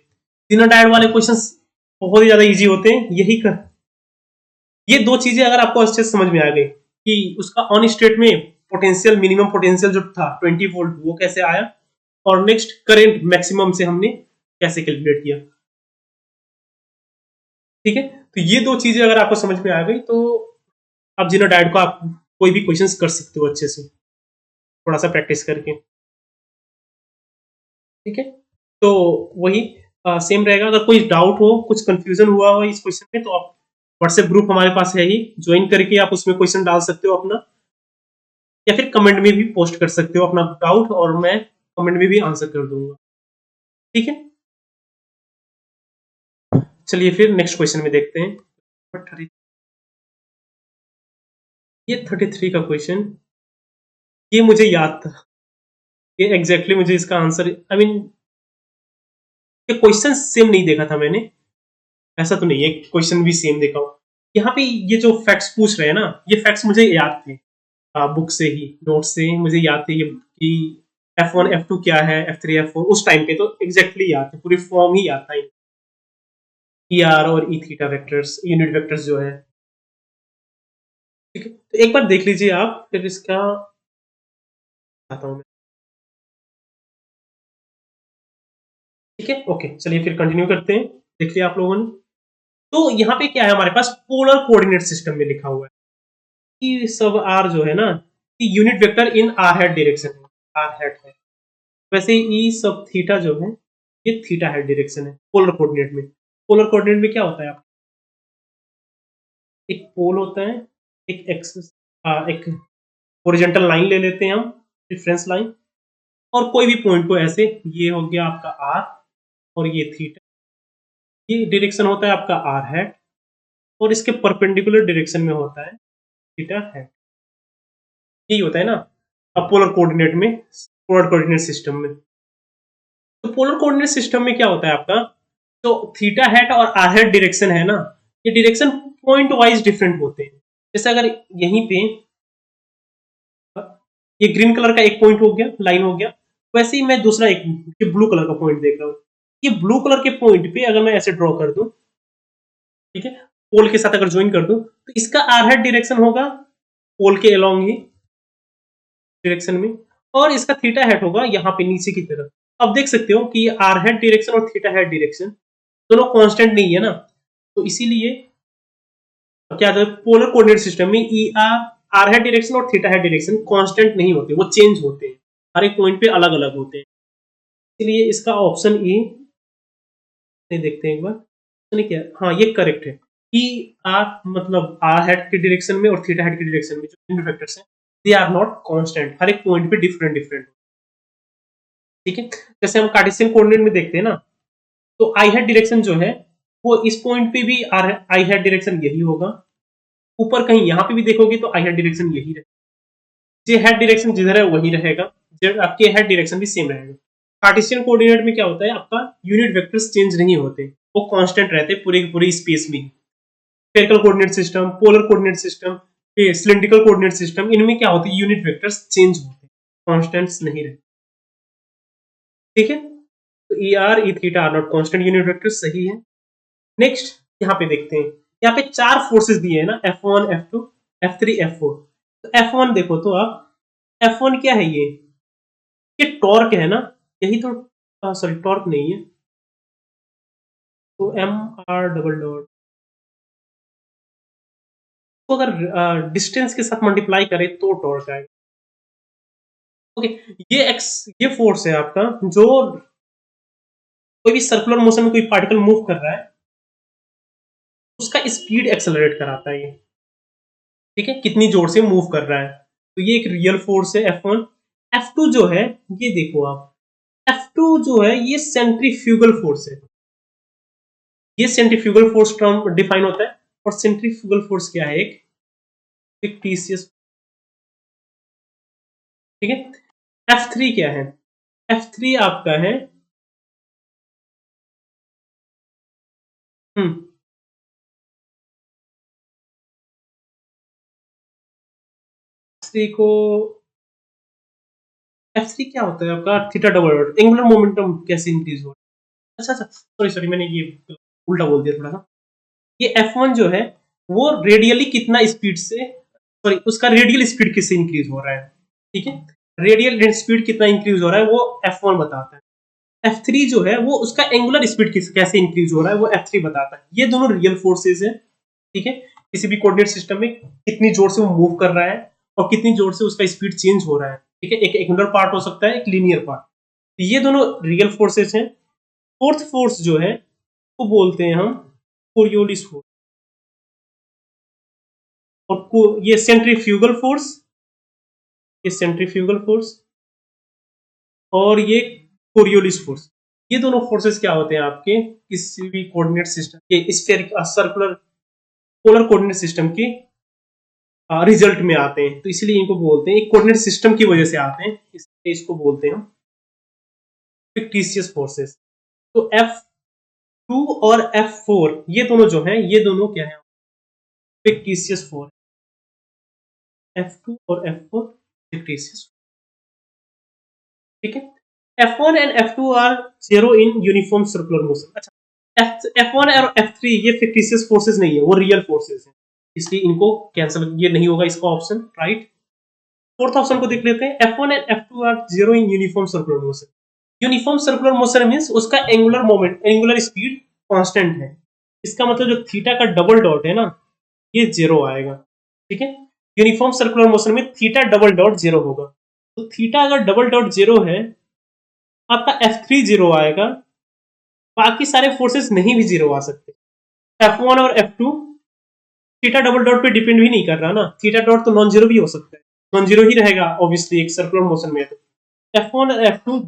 जीनोटाइड वाले क्वेश्चंस बहुत ही ज्यादा इजी होते हैं, यही कर ये दो चीजें अगर आपको अच्छे से समझ में आ गई कि उसका ऑन स्टेट में पोटेंशियल मिनिमम पोटेंशियल जो था 20 वोल्ट वो कैसे आया, और नेक्स्ट करंट मैक्सिमम से हमने कैसे कैलकुलेट किया। ठीक है, तो ये दो चीजें अगर आपको समझ में आ गई तो आप जीनोटाइड को आप कोई भी क्वेश्चंस कर सकते हो अच्छे से थोड़ा सा प्रैक्टिस करके। ठीक है, तो वही सेम रहेगा। अगर कोई डाउट हो, कुछ कंफ्यूजन हुआ हो इस क्वेश्चन में, तो आप व्हाट्सएप ग्रुप हमारे पास है ही, ज्वाइन करके आप उसमें क्वेश्चन डाल सकते हो अपना, या फिर कमेंट में भी पोस्ट कर सकते हो अपना डाउट, और मैं कमेंट में भी आंसर कर दूंगा। ठीक है, चलिए फिर नेक्स्ट क्वेश्चन में देखते हैं। ये 33 का क्वेश्चन, ये मुझे याद था, ये एग्जैक्टली मुझे इसका आंसर आई मीन ये क्वेश्चन सेम नहीं देखा था मैंने, ऐसा तो नहीं है क्वेश्चन भी सेम देखा हो। यहाँ पे ये जो फैक्ट्स पूछ रहे हैं ना, ये फैक्ट्स मुझे याद थे बुक से ही, नोट से मुझे याद थे कि F1 F2 क्या है, F3 F4 उस टाइम पे तो एग्जैक्टली याद थे, पूरी फॉर्म ही याद था, ई आर और E theta vectors, unit vectors जो है। ठीक है, तो एक बार देख लीजिए आप, फिर इसका आता हूं मैं। ठीक है, ओके, चलिए फिर कंटिन्यू करते हैं। देख लिया आप लोगों ने, तो यहाँ पे क्या है हमारे पास पोलर कोऑर्डिनेट सिस्टम में लिखा हुआ है कि सब आर जो है ना, कि unit vector in are head direction है, आर हेड है। वैसे ई सब थीटा जो है ये थीटा हेड डायरेक्शन है पोलर कोऑर्डिनेट में। पोलर कोऑर्डिनेट में क्या होता है, आप एक पोल होता है, एक एक्सिस, एक हॉरिजॉन्टल लाइन ले लेते हैं हम, रेफरेंस लाइन, और कोई भी पॉइंट को ऐसे, ये हो गया आपका आर और ये थीटा, ये डायरेक्शन होता है आपका आर हेड, और इसके परपेंडिकुलर डायरेक्शन में होता है थीटा हेड। यही होता है ना अब पोलर कोऑर्डिनेट में, पोलर कोऑर्डिनेट सिस्टम में। तो पोलर कोऑर्डिनेट सिस्टम में क्या होता है आपका, तो थीटा हेड और आर हेड डायरेक्शन है ना, ये डायरेक्शन पॉइंट वाइज डिफरेंट होते हैं। जैसे अगर यहीं पे ये ग्रीन कलर का एक पॉइंट हो गया, लाइन हो गया, वैसे ही मैं दूसरा एक ब्लू कलर का पॉइंट देख रहा हूँ, ये ब्लू कलर के पॉइंट पे अगर मैं ऐसे ड्रॉ कर दूं, ठीक है, पोल के साथ अगर ज्वाइन कर दूं, तो इसका आर हेड डायरेक्शन होगा पोल के अलोंग ही डायरेक्शन में, और इसका थीटा हेड होगा यहाँ पे नीचे की तरफ। अब देख सकते हो कि आर हेड डायरेक्शन और थीटा हेड डायरेक्शन दोनों कांस्टेंट नहीं है ना, तो इसीलिए क्या होता है पोलर कोऑर्डिनेट सिस्टम में ई आर हेड डायरेक्शन और थीटा हेड डायरेक्शन कांस्टेंट नहीं होते, वो चेंज होते हैं, हर एक पॉइंट पे अलग अलग होते हैं। इसलिए इसका ऑप्शन ए देखते हैं एक बार, क्या, हाँ ये करेक्ट है। ई आर मतलब आर हेड के डायरेक्शन में और थीटा हेड के डायरेक्शन में जो यूनिट वेक्टर्स हैं, दे आर नॉट कांस्टेंट, हर एक पॉइंट पे डिफरेंट डिफरेंट। ठीक है, जैसे हम कार्टेशियन कोऑर्डिनेट में देखते हैं ना, तो आई हेड डायरेक्शन जो है वो इस पॉइंट पे भी आई हेड डायरेक्शन यही होगा, ऊपर कहीं यहाँ पे भी देखोगे तो आई हेड डायरेक्शन यही रहेगा, जे हेड डायरेक्शन जिधर है वही रहेगा, आपके हेड डायरेक्शन भी सेम रहेगा। कार्टेशियन कोऑर्डिनेट में क्या होता है, आपका यूनिट वेक्टर्स चेंज नहीं होते, वो कांस्टेंट रहते पूरे पूरे स्पेस में। Spherical coordinate system, polar coordinate system, cylindrical coordinate system, इनमें क्या होती है यूनिट वेक्टर्स चेंज होते हैं, कांस्टेंट्स नहीं रहते। ठीक है, तो E R E theta are not constant unit vectors, सही है। नेक्स्ट यहाँ पे देखते हैं, यहाँ पे चार फोर्सेस दिए हैं ना, F1 F2 F3 F4। तो F1 देखो तो आप, F1 क्या है ये टॉर्क है ना, यही तो, सॉरी टॉर्क नहीं है, तो mr डबल डॉट, तो अगर डिस्टेंस के साथ मल्टीप्लाई करें तो टॉर्क आएगा। ओके, ये फोर्स है आपका, जो कोई भी सर्कुलर मोशन में कोई पार्टिकल मूव कर रहा है उसका स्पीड एक्सेलरेट कराता है ये, ठीक है, कितनी जोर से मूव कर रहा है। तो ये एक रियल फोर्स है F1। F2 जो है, ये देखो आप, F2 जो है ये सेंट्रीफ्यूगल फोर्स है, ये सेंट्रीफ्यूगल फोर्स टर्म डिफाइन होता है। और सेंट्रीफ्यूगल फोर्स क्या है, एक फिक्टिशियस, ठीक है। F3 क्या है, F3 आपका है, हम्म F3 को, F3 क्या होता है आपका, theta double dot, angular momentum कैसे इंक्रीज हो रहा है। अच्छा अच्छा, सॉरी सॉरी, मैंने ये उल्टा बोल दिया थोड़ा सा। ये F1 जो है वो रेडियली कितना स्पीड से, सॉरी उसका रेडियल स्पीड किससे इंक्रीज हो रहा है, ठीक है, रेडियल स्पीड कितना इंक्रीज हो रहा है वो F1 बताता है। F3 जो है वो उसका एंगुलर स्पीड कैसे इंक्रीज हो रहा है वो F3 बताता है। ये दोनों रियल फोर्सेज है, ठीक है, किसी भी कोऑर्डिनेट सिस्टम में कितनी जोर से वो मूव कर रहा है और कितनी जोर से उसका स्पीड चेंज हो रहा है, ठीक है, एक एंगुलर पार्ट हो सकता है, एक लीनियर पार्ट। ये दोनों रियल फोर्सेज हैं। फोर्थ फोर्स जो है वो बोलते हैं हम कोरियोलिस फोर्स, और ये सेंट्रीफ्यूगल फोर्स, ये सेंट्रीफ्यूगल फोर्स और ये कोरियोलिस फोर्स। ये दोनों फोर्सेस क्या होते हैं आपके किसी भी कोऑर्डिनेट सिस्टम के, spherical circular polar coordinate system के रिजल्ट में आते हैं, तो इसलिए इनको बोलते हैं, एक कोऑर्डिनेट सिस्टम की वजह से आते हैं, इसलिए इसको बोलते हैं फिक्टिशियस फोर्सेस। तो F2 और F4 ये दोनों जो हैं, ये दोनों क्या है, फिक्टिशियस फोर्स। F2 और F4 फिक्टिशियस, ठीक है। F1 and F2 are zero in uniform circular motion. अच्छा, F1 और F3 ये फिक्टिशियस फोर्सेस नहीं है, वो रियल फोर्सेस हैं, इसलिए इनको कैंसिल, ये नहीं होगा इसका ऑप्शन, राइट। फोर्थ ऑप्शन को देख लेते हैं, F1 and F2 are zero in uniform circular motion. Uniform circular motion means उसका angular moment, angular speed constant है। इसका मतलब जो थीटा का डबल डॉट है ना, ये जीरो आएगा, ठीक है। यूनिफॉर्म सर्कुलर मोशन में थीटा डबल डॉट जीरो होगा, तो थीटा अगर डबल डॉट जीरो है, आपका F3 जीरो आएगा, बाकी सारे फोर्सेस नहीं भी जीरो आ सकते। F1 और F2 थीटा डबल डॉट पे डिपेंड भी नहीं कर रहा ना, थीटा डॉट तो नॉन जीरो भी हो सकता है, नॉन जीरो ही रहेगा ऑब्वियसली एक सर्कुलर मोशन में। तो F1 और F2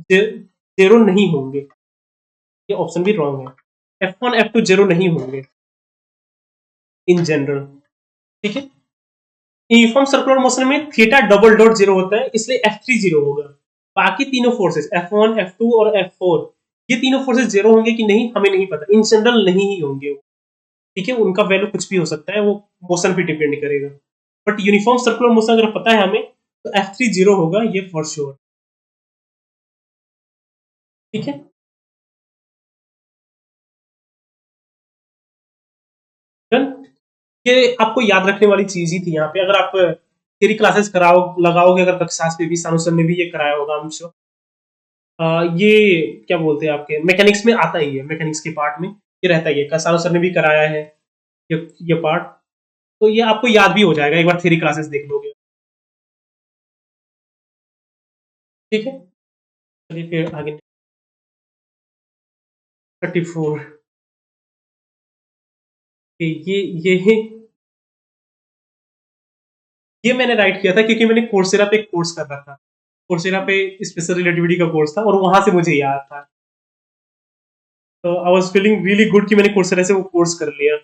जीरो नहीं होंगे, ये ऑप्शन भी रॉन्ग है, F1 F2 जीरो नहीं होंगे इन जनरल, ठीक है। यूनिफॉर्म सर्कुलर मोशन में थीटा डबल डॉट जीरो होता है, इसलिए F3 जीरो होगा। बाकी तीनों फोर्सेस F1 F2 और F4 ये तीनों फोर्सेस जीरो होंगे कि नहीं हमें नहीं पता, इन जनरल नहीं ही होंगे, ठीक है, उनका वैल्यू कुछ भी हो सकता है, वो मोशन पे डिपेंड करेगा। बट यूनिफॉर्म सर्कुलर मोशन अगर पता है हमें, तो F3 जीरो होगा, ये फॉर श्योर, ठीक है। डन। ये आपको याद रखने वाली चीज ही थी यहाँ पे, अगर आप थ्योरी क्लासेस कराओ लगाओगे अगर कक्षा पे भी, सानू सर ने भी ये कराया होगा हम श्योर। ये क्या बोलते हैं आपके मैकेनिक्स में आता ही है, मैकेनिक्स के पार्ट में ये रहता ही है, सानू सर ने भी कराया है ये ये पार्ट, तो ये आपको याद भी हो जाएगा एक बार थ्योरी क्लासेस देख लोगे, ठीक है। चलिए फिर आगे, 34, ये ये मैंने राइट किया था क्योंकि मैंने कोर्सेरा पे एक कोर्स कर रहा था, कोर्सेरा पे स्पेशल रिलेटिविटी का कोर्स था और वहां से मुझे याद था, तो I was feeling really good कि मैंने कोर्सेरा से वो कोर्स कर लिया।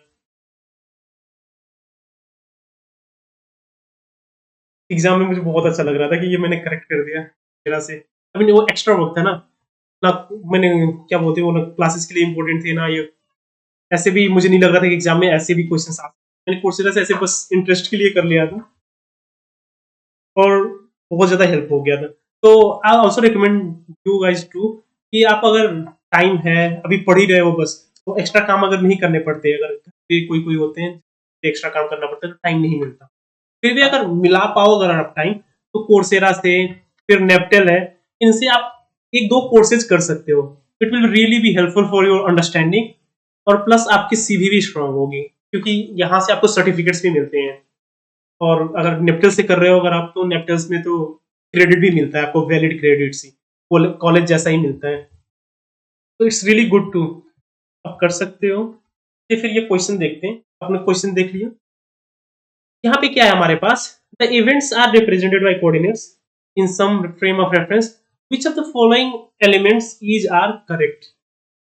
एग्जाम में मुझे बहुत अच्छा लग रहा था कि ये मैंने करेक्ट कर दिया मेरा से, आई मीन वो एक्स्ट्रा वर्क था ना, ना मैंने क्या बोलते हैं वो, ना क्लासेस के लिए इंपॉर्टेंट थे ना ये, ऐसे भी मुझे नहीं लग रहा था कि एग्जाम में ऐसे भी क्वेश्चन आ, मैंने कोर्सेरा से ऐसे बस इंटरेस्ट के लिए कर लिया था और बहुत ज्यादा हेल्प हो गया था। तो I also recommend you guys to कि आप अगर टाइम है, अभी पढ़ ही रहे हो बस, तो एक्स्ट्रा काम अगर नहीं करने पड़ते, अगर कोई कोई होते हैं एक्स्ट्रा काम करना पड़ता है तो टाइम नहीं मिलता, फिर भी अगर मिला पाओ अगर आप टाइम, तो कोर्सेरा से, फिर नेप्टल है, इनसे आप एक दो कोर्सेज कर सकते हो। It will really be helpful for your understanding, और प्लस आपकी सीवी भी स्ट्रांग होगी, क्योंकि यहाँ से आपको सर्टिफिकेट्स भी मिलते हैं। और अगर नेप्टल से कर रहे हो अगर आप, तो नेप्टल्स में तो क्रेडिट भी मिलता है आपको, वैलिड क्रेडिट्स ही कॉलेज जैसा ही मिलता है। तो इट्स रियली गुड टू, आप कर सकते हो। फिर ये क्वेश्चन देखते हैं, आपने क्वेश्चन देख लिया। यहाँ पे क्या है हमारे पास, the events are represented by coordinates in some frame of reference, which of the following elements is are correct.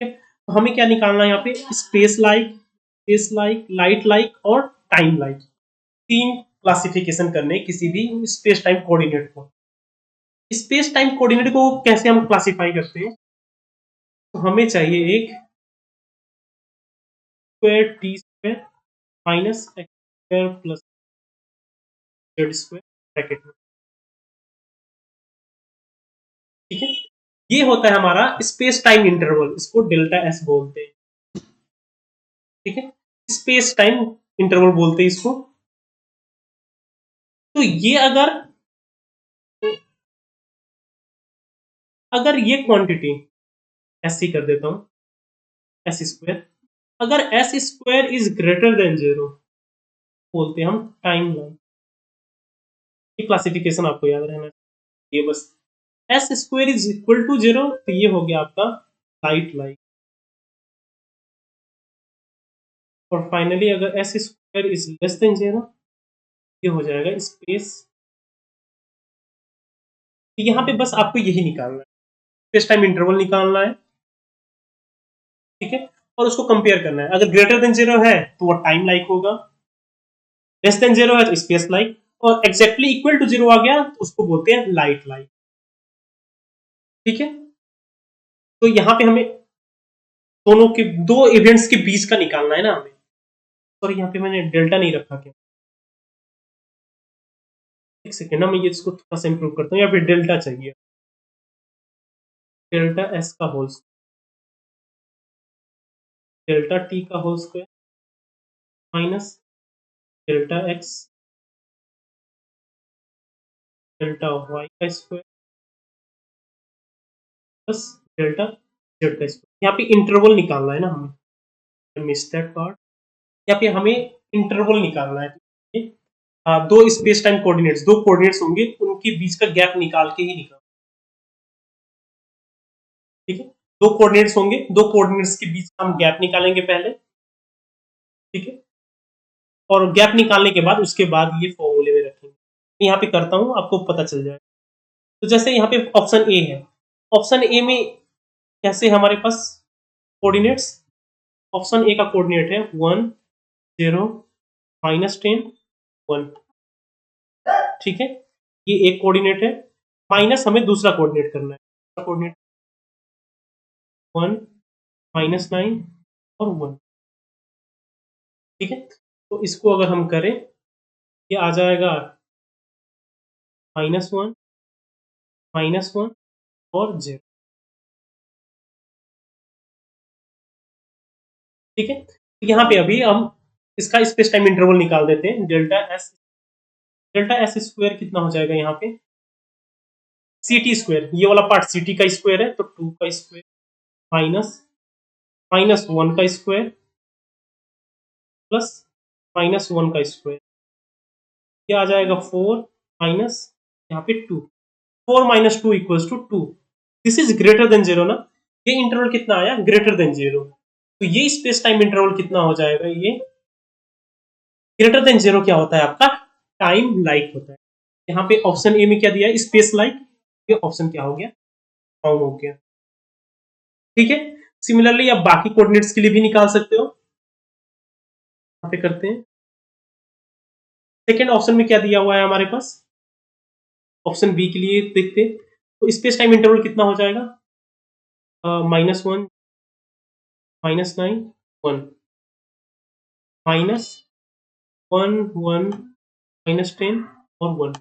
तो हमें क्या निकालना है यहाँ पे, स्पेस लाइक, लाइट लाइक और टाइम लाइक, तीन क्लासिफिकेशन करने किसी भी स्पेस टाइम कोऑर्डिनेट को। स्पेस टाइम कोऑर्डिनेट को कैसे हम क्लासिफाई करते हैं, तो हमें चाहिए एक square T square minus x square plus Z square bracket में, ठीक है। ये होता है हमारा स्पेस टाइम इंटरवल, इसको डेल्टा एस बोलते हैं, ठीक है। स्पेस टाइम इंटरवल बोलते हैं इसको। तो ये अगर अगर ये क्वांटिटी ऐसी कर देता हूं, एस स्क्वायर, अगर S square is greater than zero, बोलते हैं हम टाइम लाइन। ये क्लासिफिकेशन आपको याद रहना चाहिए, ये बस। S square is equal to zero, तो ये हो गया आपका लाइट लाइट। और फाइनली अगर S square is less than zero, ये हो जाएगा स्पेस। तो यहाँ पे बस आपको यही निकालना है, स्पेस टाइम इंटरवल निकालना है, ठीक है। और उसको कंपेयर करना है, अगर ग्रेटर देन जीरो है तो वो टाइम लाइक होगा, लेस देन जीरो है तो स्पेस लाइक, और एग्जैक्टली इक्वल टू जीरो आ गया तो उसको बोलते हैं लाइट लाइक, ठीक है। तो यहाँ पे हमें दोनों के, दो इवेंट्स के बीच का निकालना है ना हमें। सॉरी यहाँ पे मैंने डेल्टा नहीं रखा, क्या, एक सेकेंड ना, मैं ये इसको थोड़ा सा इंप्रूव करता हूँ, यहाँ पे डेल्टा चाहिए, डेल्टा एस का होल, डेल्टा टी का whole square minus delta X delta Y का स्क्वायर प्लस डेल्टा जेड का स्क्वायर। यहाँ पे इंटरवल निकालना है ना हमें, मिस दैट पार्ट। यहाँ पे हमें इंटरवल निकालना है, दो स्पेस टाइम कोऑर्डिनेट्स, दो कोऑर्डिनेट्स होंगे, उनके बीच का गैप निकाल के ही निकाल, ठीक है। दो कोऑर्डिनेट्स होंगे, दो कोऑर्डिनेट्स के बीच का हम गैप निकालेंगे पहले, ठीक है। और गैप निकालने के बाद उसके बाद ये फॉर्मूले में रखेंगे। यहाँ पे करता हूँ, आपको पता चल जाए। तो जैसे यहाँ पे ऑप्शन ए है, ऑप्शन ए में कैसे हमारे पास कोऑर्डिनेट्स, ऑप्शन ए का कोऑर्डिनेट है 1 0 -10 1, ठीक है। ये एक कोऑर्डिनेट है, माइनस हमें दूसरा कोऑर्डिनेट करना है, कोऑर्डिनेट 1 -9 और 1, ठीक है। तो इसको अगर हम करें, ये आ जाएगा -1 -1 और 0, ठीक है। तो यहाँ पे अभी हम इसका स्पेस टाइम इंटरवल निकाल देते हैं, डेल्टा एस स्क्वायर कितना हो जाएगा यहाँ पे, सी टी स्क्वायर, ये वाला पार्ट सी टी का स्क्वायर है, तो 2 का स्क्वायर माइनस -1 का स्क्वायर प्लस -1 का स्क्वायर, ये आ जाएगा 4 माइनस यहाँ पे 2, 4 minus 2 equals to 2। This is greater than zero ना, ये इंटरवल कितना आया, ग्रेटर देन जीरो। तो ये स्पेस टाइम इंटरवल कितना हो जाएगा, ये ग्रेटर देन जीरो क्या होता है आपका, टाइम लाइक होता है। यहाँ पे ऑप्शन ए में क्या दिया है, स्पेस लाइक, ये ऑप्शन क्या हो गया, रॉन्ग हो गया, ठीक है। सिमिलरली आप बाकी कोऑर्डिनेट्स के लिए भी निकाल सकते हो, यहाँ पे करते हैं। सेकेंड ऑप्शन में क्या दिया हुआ है हमारे पास, ऑप्शन बी के लिए देखते हैं। तो स्पेस टाइम इंटरवल कितना हो जाएगा, -1 -9 1 -1 1 -10 और 1,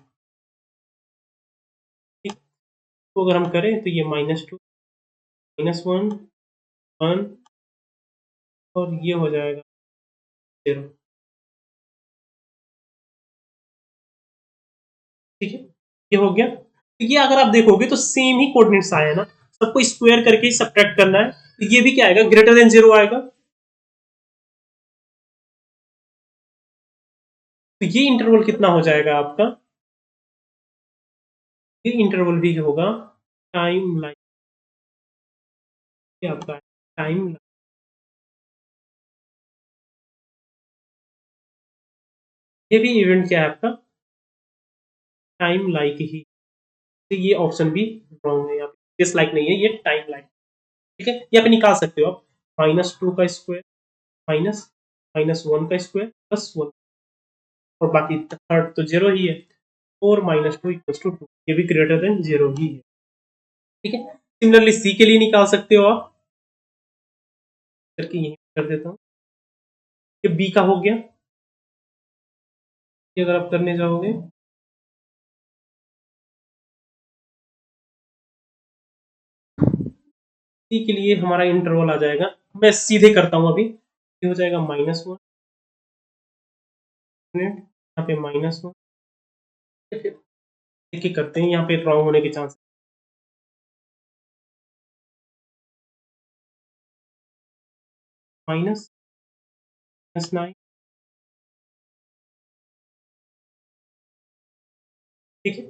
ठीक। तो अगर हम करें तो ये -2 -1 1 और ये हो जाएगा 0, ठीक है, ये हो गया। तो ये अगर आप देखोगे तो सेम ही कोऑर्डिनेट्स आए हैं ना, सबको स्क्वायर करके ही सब्ट्रैक्ट करना है, तो ये भी क्या आएगा, ग्रेटर देन 0 आएगा। तो ये इंटरवल कितना हो जाएगा आपका, ये इंटरवल भी होगा टाइम लाइन, ये आपका टाइम, ये भी इवेंट क्या है आपका, टाइम लाइक ही। तो ये ऑप्शन भी रॉन्ग है यहाँ पे, दिस लाइक नहीं है, ये टाइम लाइक। ठीक है, यहाँ पे निकाल सकते हो आप, -2 का स्क्वायर माइनस -1 का स्क्वायर +1, और बाकी थर्ड तो 0 ही है, 4 -2 = 2, ये भी ग्रेटर देन 0 ही है। ठीक है, सिमिलरली सी के लिए निकाल सकते हो आप, करके यही कर देता हूँ, ये बी का हो गया। ये अगर आप करने जाओगे, सी के लिए हमारा इंटरवल आ जाएगा, मैं सीधे करता हूँ अभी, ये हो जाएगा -1, यहाँ पे -1, एक एक करते हैं, यहाँ पे रॉन्ग होने के चांस, -9, ठीक है,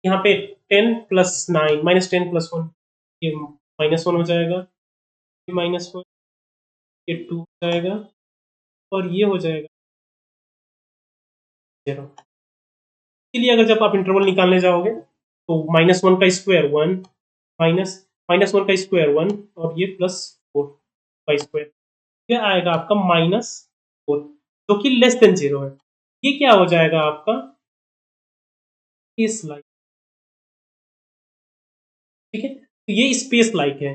यहाँ पे 10 + 9 -10 + 1, ये -1 हो जाएगा, ये -1, ये 2 हो जाएगा, और ये हो जाएगा 0। इसके लिए अगर जब आप इंटरवल निकालने जाओगे तो -1 का स्क्वायर 1, माइनस -1 का स्क्वायर 1, और ये +4 का स्क्वायर, ये आएगा आपका -4, जो कि लेस देन 0 है। ये क्या हो जाएगा आपका, स्पेस लाइक। ठीक है, तो ये स्पेस लाइक है।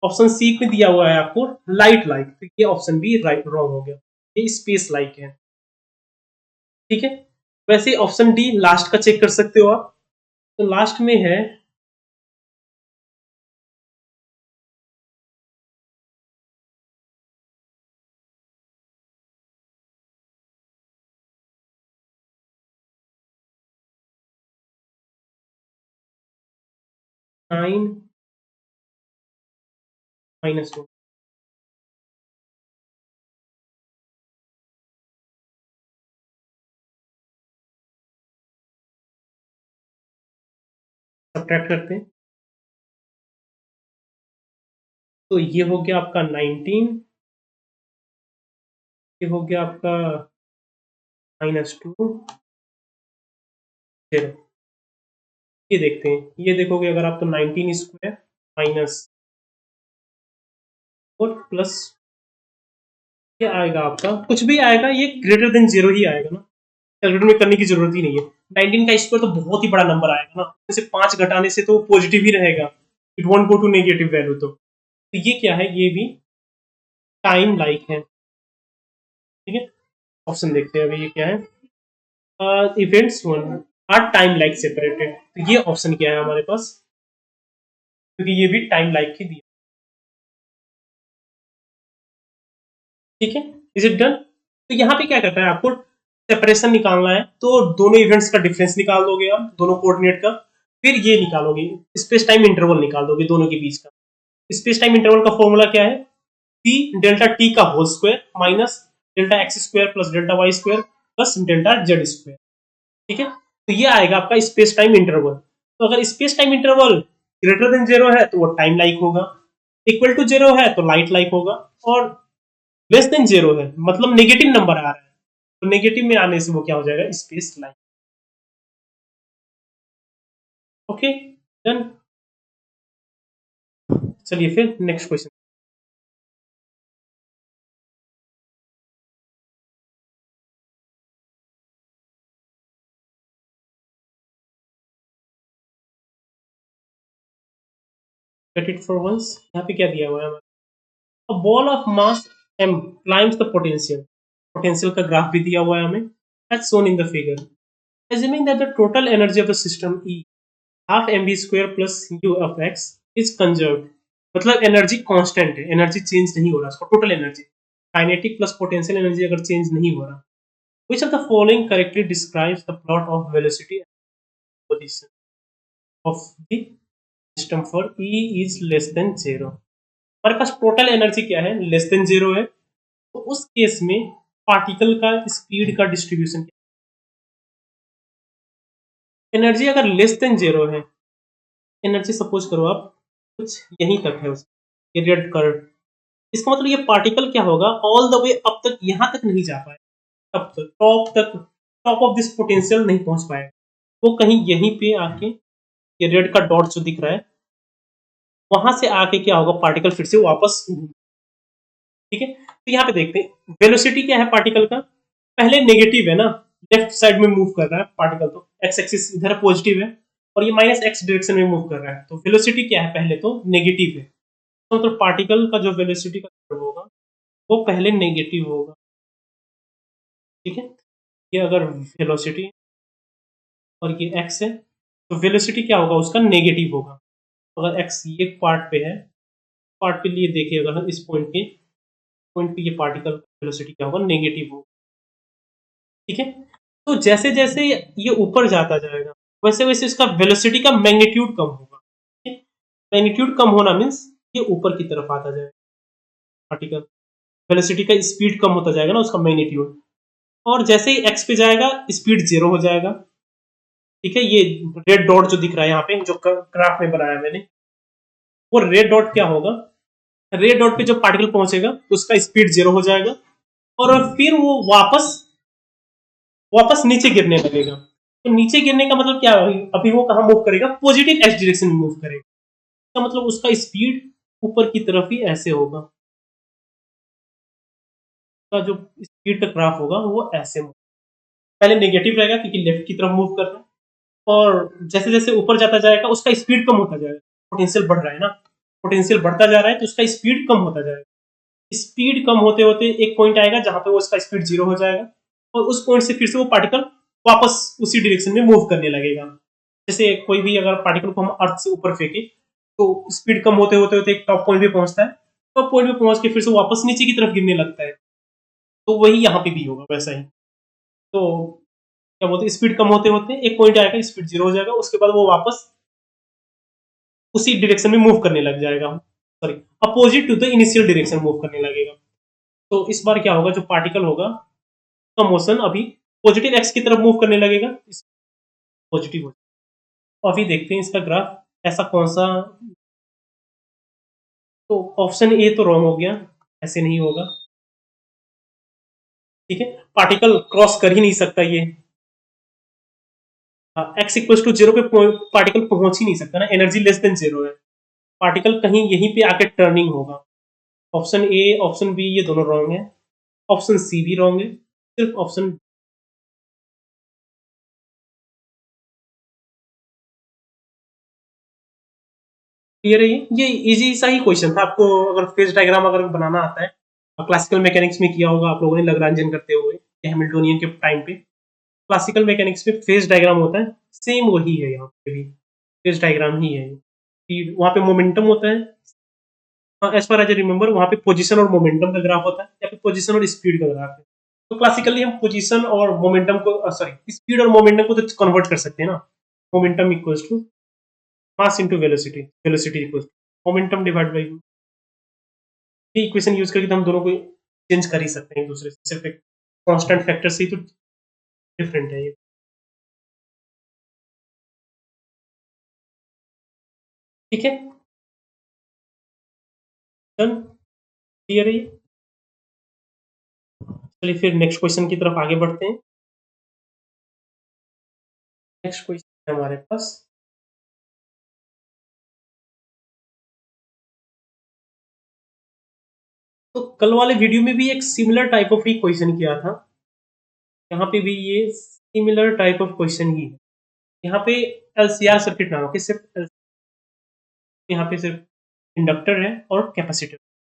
ऑप्शन सी में दिया हुआ है आपको लाइट लाइक, तो ये ऑप्शन भी राइट रॉन्ग हो गया, ये स्पेस लाइक है। ठीक है, वैसे ऑप्शन डी लास्ट का चेक कर सकते हो आप, तो लास्ट में है 9 -1, सब्ट्रैक्ट करते हैं, तो ये हो गया आपका 19, ये हो गया आपका -2, 0। ये देखते हैं, ये देखोगे अगर आप तो 19 स्क्वायर -4 प्लस, ये आएगा आपका कुछ भी आएगा, ये ग्रेटर देन 0 ही आएगा ना, कैलकुलेटर में करने की जरूरत ही नहीं है। 19 का स्क्वायर तो बहुत ही बड़ा नंबर आएगा ना, जैसे 5 घटाने से तो पॉजिटिव ही रहेगा, it won't go to negative value. तो ये क्या है, ये भी टाइम लाइक है। ठीक है, ऑप्शन देखते हैं अभी ये क्या है, events one are time like separated, तो ये ऑप्शन क्या है हमारे पास, क्योंकि ये भी टाइम लाइक ही दिया। ठीक है, इज इट डन। तो यहाँ पे क्या करता है, आपको सेपरेशन निकालना है, तो दोनों इवेंट्स का डिफरेंस निकाल दोगे आप, दोनों कोऑर्डिनेट का, फिर ये निकालोगे, स्पेस टाइम इंटरवल निकाल दोगे दोनों के बीच का। स्पेस टाइम इंटरवल का फॉर्मूला क्या है, टी डेल्टा टी का whole square minus delta X square plus delta Y square plus delta Z square. ठीक है, तो ये आएगा आपका स्पेस टाइम इंटरवल। तो अगर space time interval greater than 0 है तो वो टाइम लाइक होगा, इक्वल टू 0 है तो लाइट लाइक होगा, और लेस देन 0 है मतलब नेगेटिव नंबर आ रहा है, तो नेगेटिव में आने से वो क्या हो जाएगा, स्पेस लाइक। Okay, done. चलिए फिर next question. Get it for once, यहाँ पे क्या दिया हुआ है, a ball of mass m climbs the potential, potential का ग्राफ भी दिया हुआ है हमें, as shown in the figure, assuming that the total energy of the system E half mv square plus u of x is conserved, मतलब energy constant है, energy change नहीं हो रहा, उसका total energy kinetic plus potential energy अगर change नहीं हो रहा, which of the following correctly describes the plot of velocity, position of the system for E is less then 0। हमारे पास टोटल एनर्जी क्या है, लेस देन 0 है। तो उस केस में पार्टिकल का स्पीड का डिस्ट्रीब्यूशन क्या है? एनर्जी अगर लेस देन 0 है, एनर्जी सपोज करो आप कुछ यहीं तक है उसका ये रेड कर्व, इसका मतलब ये पार्टिकल क्या होगा, ऑल द वे अब तक यहां तक नहीं जा पाए, अब तक टॉप ऑफ दिस पोटेंशियल नहीं पहुंच पाए, वो कहीं यहीं पे आके ये रेड का डॉट जो दिख रहा है वहां से आके क्या होगा, पार्टिकल फिर से वापस, ठीक है। तो यहाँ पे देखते हैं वेलोसिटी क्या है पार्टिकल का, पहले नेगेटिव है ना, लेफ्ट साइड में मूव कर रहा है पार्टिकल, तो एक्स एक्सिस इधर पॉजिटिव है और ये माइनस एक्स डायरेक्शन में मूव कर रहा है, तो वेलोसिटी क्या है, पहले तो नेगेटिव है। तो मतलब पार्टिकल का जो वेलोसिटी का कर्व होगा वो पहले नेगेटिव होगा, ठीक है। ये अगर वेलोसिटी और ये एक्स है तो वेलोसिटी क्या होगा उसका, नेगेटिव होगा। अगर एक्स ये पार्ट पे है, पार्ट पे लिए देखिए, अगर हम इस पॉइंट पे ये पार्टिकल वेलोसिटी क्या होगा, नेगेटिव होगा, ठीक है। तो जैसे जैसे ये ऊपर जाता जाएगा वैसे वैसे इसका वेलोसिटी का मैग्नीट्यूड कम होगा, ठीक है। मैग्नीट्यूड कम होना मीन्स ये ऊपर की तरफ आता जाएगा पार्टिकल, वेलोसिटी का स्पीड कम होता जाएगा ना उसका मैग्नीट्यूड, और जैसे ही एक्स पे जाएगा स्पीड 0 हो जाएगा, ठीक है। ये रेड डॉट जो दिख रहा है यहाँ पे जो ग्राफ में बनाया मैंने, वो रेड डॉट क्या होगा, रेड डॉट पे जब पार्टिकल पहुंचेगा तो उसका स्पीड 0 हो जाएगा और फिर वो वापस वापस नीचे गिरने लगेगा। तो नीचे गिरने का मतलब क्या है, अभी वो कहाँ मूव करेगा, पॉजिटिव एक्स डायरेक्शन में मूव करेगा, इसका मतलब उसका स्पीड ऊपर की तरफ ही ऐसे होगा, का जो स्पीड का ग्राफ होगा वो ऐसे मूव, पहले नेगेटिव रहेगा क्योंकि लेफ्ट की तरफ मूव कर रहा है, और जैसे जैसे ऊपर जाता जाएगा उसका स्पीड कम होता जाएगा, पोटेंशियल बढ़ रहा है ना, पोटेंशियल बढ़ता जा रहा है तो उसका स्पीड कम होता जाएगा, स्पीड कम होते होते एक पॉइंट आएगा जहां पे वो उसका स्पीड 0 हो जाएगा और उस पॉइंट से फिर से वो पार्टिकल वापस उसी डायरेक्शन में मूव करने लगेगा। जैसे कोई भी अगर पार्टिकल को हम अर्थ से ऊपर फेंके तो स्पीड कम होते होते होते एक टॉप पॉइंट पे पहुंचता है, टॉप पॉइंट पे पहुंच के फिर से वापस नीचे की तरफ गिरने लगता है, तो वही यहाँ पे भी होगा वैसा ही। तो क्या बोलते हैं, स्पीड कम होते होते एक पॉइंट आएगा स्पीड 0 हो जाएगा, उसके बाद वो वापस उसी डायरेक्शन में मूव करने लग जाएगा, sorry opposite to the initial direction move करने लगेगा। तो इस बार क्या होगा, जो पार्टिकल होगा का मोशन अभी पॉजिटिव एक्स की तरफ मूव करने लगेगा, पॉजिटिव हो। तो अभी देखते हैं इसका ग्राफ ऐसा कौन सा, तो ऑप्शन ए तो रॉन्ग हो गया, ऐसे नहीं होगा, ठीक है। पार्टिकल क्रॉस कर ही नहीं सकता ये, एक्स इक्वल टू 0 पे पार्टिकल पहुंच ही नहीं सकता ना, एनर्जी लेस देन 0 है, पार्टिकल कहीं यहीं पे आके टर्निंग होगा। ऑप्शन ए ऑप्शन बी ये दोनों रॉन्ग है, ऑप्शन सी भी रॉन्ग है, सिर्फ ऑप्शन क्लियर है। ये इजी सा ही क्वेश्चन था, आपको अगर फेज डायग्राम अगर बनाना आता है, क्लासिकल मैकेनिक्स में किया होगा आप लोगों ने लैग्रांजियन करते हुए हैमिल्टोनियन के टाइम पे, क्लासिकल मैकेनिक्स में फेज डायग्राम होता है, सेम वही है यहाँ पे भी, फेज डायग्राम ही है कि वहाँ पे मोमेंटम होता है, एज फार एज रिमेंबर वहाँ पे पोजीशन और मोमेंटम का ग्राफ होता है, या फिर पोजीशन और स्पीड का ग्राफ है। तो क्लासिकली हम पोजीशन और मोमेंटम को, सॉरी स्पीड और मोमेंटम को तो कन्वर्ट कर सकते हैं ना, momentum equals to mass into velocity, velocity equals to momentum divide by, ये इक्वेशन यूज करके तो हम दोनों को चेंज कर ही सकते हैं एक दूसरे से, सिर्फ एक कांस्टेंट फैक्टर से ही तो डिफरेंट है ये, ठीक है। डन, क्लियर है ये। चलिए फिर नेक्स्ट क्वेश्चन की तरफ आगे बढ़ते हैं। नेक्स्ट क्वेश्चन है हमारे पास, तो कल वाले वीडियो में भी एक similar type of he question किया था, यहाँ पे भी ये सिमिलर टाइप ऑफ क्वेश्चन ही है। यहाँ पे एलसीआर सर्किट नाम है, सिर्फ यहाँ पे सिर्फ इंडक्टर है और कैपेसिटर,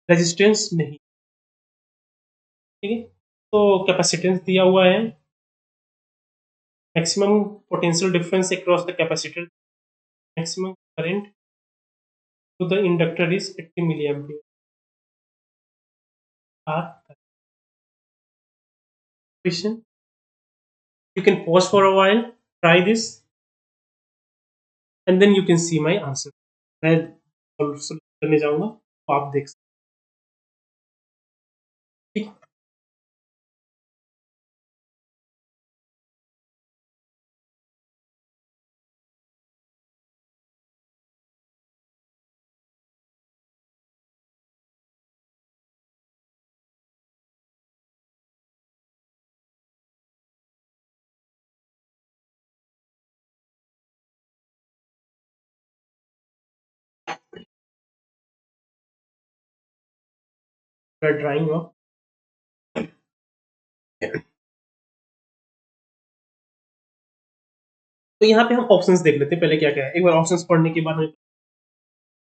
रेजिस्टेंस नहीं, ठीक है। तो कैपेसिटेंस दिया हुआ है, maximum potential difference across the capacitor, maximum current to the inductor is 80 milliampere. Our question. You can pause for a while, try this. And then you can see my answer. मैं करने जाऊंगा तो आप देख सकते। ठीक, ड्राइंग ऑफ। तो यहाँ पे हम ऑप्शंस देख लेते हैं पहले क्या क्या है, एक बार ऑप्शंस पढ़ने के बाद हमें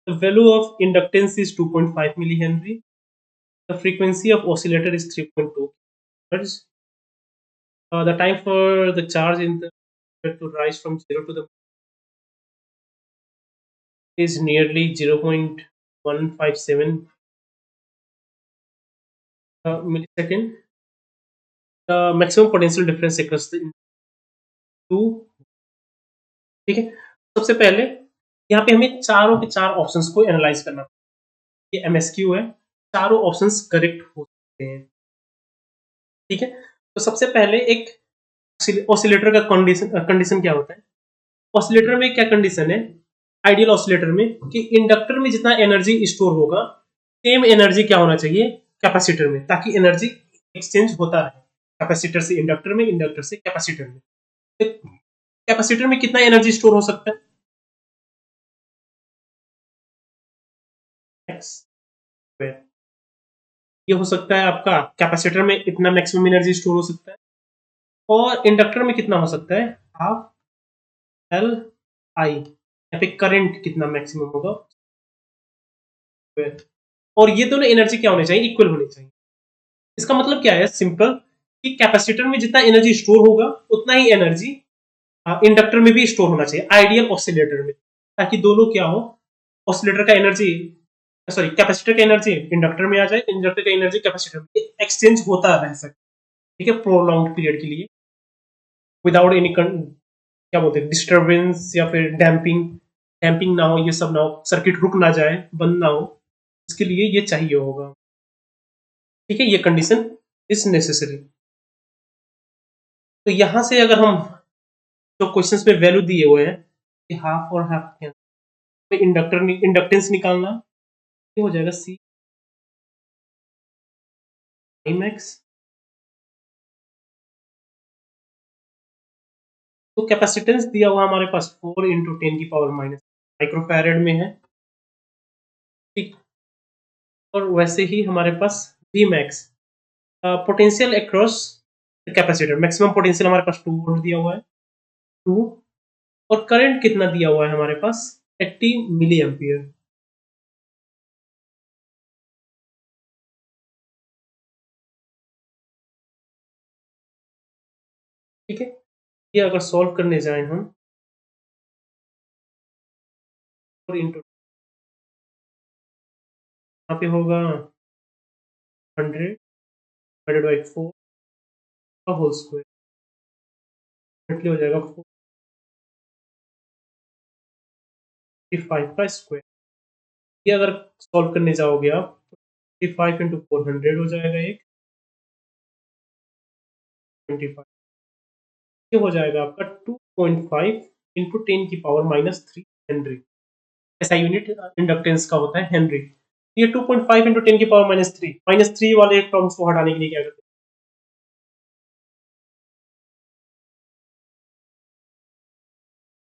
the value of inductance is 2.5 millihenry, the frequency of oscillator is 3.2 hertz, the time for the charge in the to rise from 0 to the is nearly 0.157 millisecond. The maximum potential difference across the two। ठीक है, सबसे पहले यहाँ पे हमें चारों के चार ऑप्शंस को एनालाइज करना। ये एमएसक्यू है, चारों ऑप्शंस करेक्ट हो सकते हैं। ठीक है, तो सबसे पहले एक ऑसिलेटर का कंडीशन क्या होता है। ऑसिलेटर में क्या कंडीशन है, आइडियल ऑसिलेटर में, कि इंडक्टर में जितना एनर्जी स्टोर होगा सेम एनर्जी क्या होना चाहिए कैपेसिटर में, ताकि एनर्जी एक्सचेंज होता रहे कैपेसिटर से इंडक्टर में, इंडक्टर से कैपेसिटर में। कैपेसिटर में कितना एनर्जी स्टोर हो सकता है, एक्स स्क्वायर। ये हो सकता है आपका कैपेसिटर में इतना मैक्सिमम एनर्जी स्टोर हो सकता है, और इंडक्टर में कितना हो सकता है हाफ एल आई, यहाँ पे करंट कितना मैक्सिमम होगा। और ये दोनों एनर्जी क्या होनी चाहिए, इक्वल होनी चाहिए। इसका मतलब क्या है, सिंपल, कि कैपेसिटर में जितना एनर्जी स्टोर होगा उतना ही एनर्जी इंडक्टर में भी स्टोर होना चाहिए आइडियल ऑसिलेटर में, ताकि दोनों क्या हो, ऑसिलेटर का एनर्जी, सॉरी कैपेसिटर का एनर्जी इंडक्टर में आ जाए, इंडक्टर का एनर्जी कैपेसिटर में एक्सचेंज होता रह सके। ठीक है, प्रोलॉन्ग पीरियड के लिए, विदाउट एनी क्या बोलते हैं डिस्टर्बेंस या फिर डैम्पिंग, डैम्पिंग ना हो, ये सब ना हो, सर्किट रुक ना जाए, बंद ना हो, इसके लिए ये चाहिए होगा। ठीक है, ये कंडीशन इज नेसेसरी। तो यहां से अगर हम जो क्वेश्चंस में वैल्यू दिए हुए हैं कि हाफ और हाफ इंडक्टर इंडक्टेंस निकालना, ये हो जाएगा सी मैक्स। तो कैपेसिटेंस दिया हुआ हमारे पास 4 × 10⁻⁻, माइक्रोफैरेड में है। ठीक, और वैसे ही हमारे पास V max, potential across capacitor, maximum potential हमारे पास 2 वोल्ट दिया हुआ है, 2, और करंट कितना दिया हुआ है हमारे पास 80 मिली एम्पियर। ठीक है, ये अगर सॉल्व करने जाए हम, 4 × यहाँ पे होगा 100/4 का होल स्क्वायर, हो जाएगा 45 का स्क्वायर। ये अगर सॉल्व करने जाओगे आप, 55 × 400 हो जाएगा, एक 25, ये हो जाएगा आपका 2.5 × 10⁻³ हेनरी। ऐसा यूनिट इंडक्टेंस का होता है हेनरी। ये 2.5 × 10⁻³ -3 वाले टर्म्स को हटाने के लिए क्या करते हैं,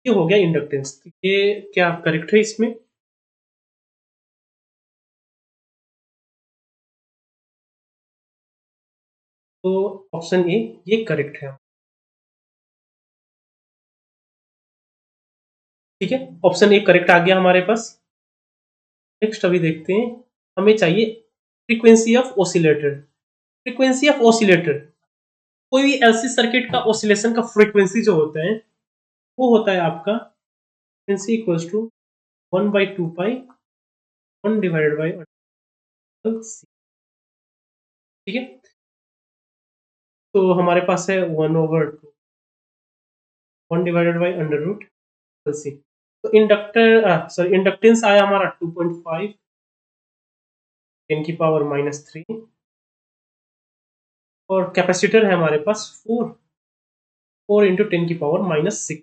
ये हो गया इंडक्टेंस। ये क्या करेक्ट है इसमें, तो ऑप्शन ए ये करेक्ट है। ठीक है, ऑप्शन ए करेक्ट आ गया हमारे पास। नेक्स्ट अभी देखते हैं, हमें चाहिए frequency of oscillator. Frequency of oscillator, कोई भी एलसी सर्किट का ऑसिलेशन का फ्रीक्वेंसी जो होता है वो होता है आपका फ्रीक्वेंसी इक्वल्स टू 1/2 पाई 1/√सी। ठीक है, तो हमारे पास है 1/2 1 √सी। तो इंडक्टेंस आया हमारा 2.5 10⁻³ और कैपेसिटर है हमारे पास 4 इंटू 10⁻⁻6।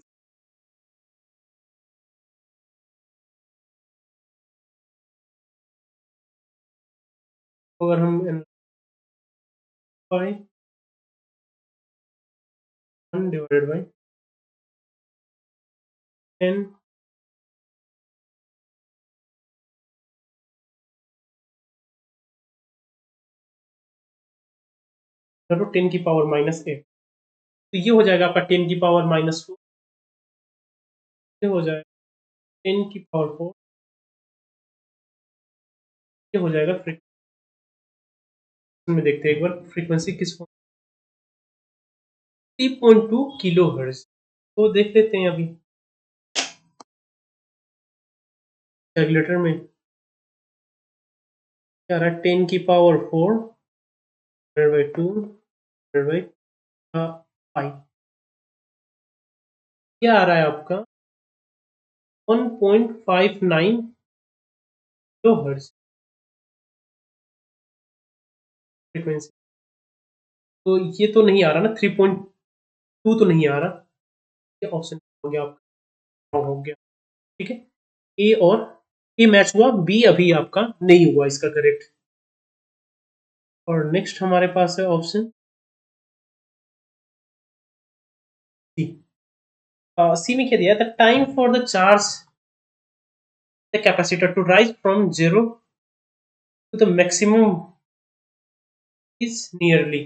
अगर हम 1 डिवाइडेड बाई 10 इंटू 10⁻⁻8, तो ये हो जाएगा आपका 10⁻⁻4, ये हो जाएगा 10⁻4, ये हो जाएगा फ्रीक्वेंसी में देखते हैं एक बार फ्रीक्वेंसी किस 3.2 किलो हर्ट्ज। तो देख लेते हैं अभी कैलकुलेटर में क्या रहा है, 10⁻4 डिवाइडेड बाई 2 डिवाइडेड बाई 5, क्या आ रहा है आपका 1.59 किलो हर्ट्ज फ्रीक्वेंसी। तो ये तो नहीं आ रहा ना, 3.2 तो नहीं आ रहा, ये ऑप्शन हो गया आपका, wrong हो गया। ठीक है, ए और ए मैच हुआ, बी अभी आपका नहीं हुआ इसका करेक्ट। और नेक्स्ट हमारे पास है ऑप्शन सी। सी में क्या दिया था, time for the charge the capacitor to rise from 0 to the maximum is nearly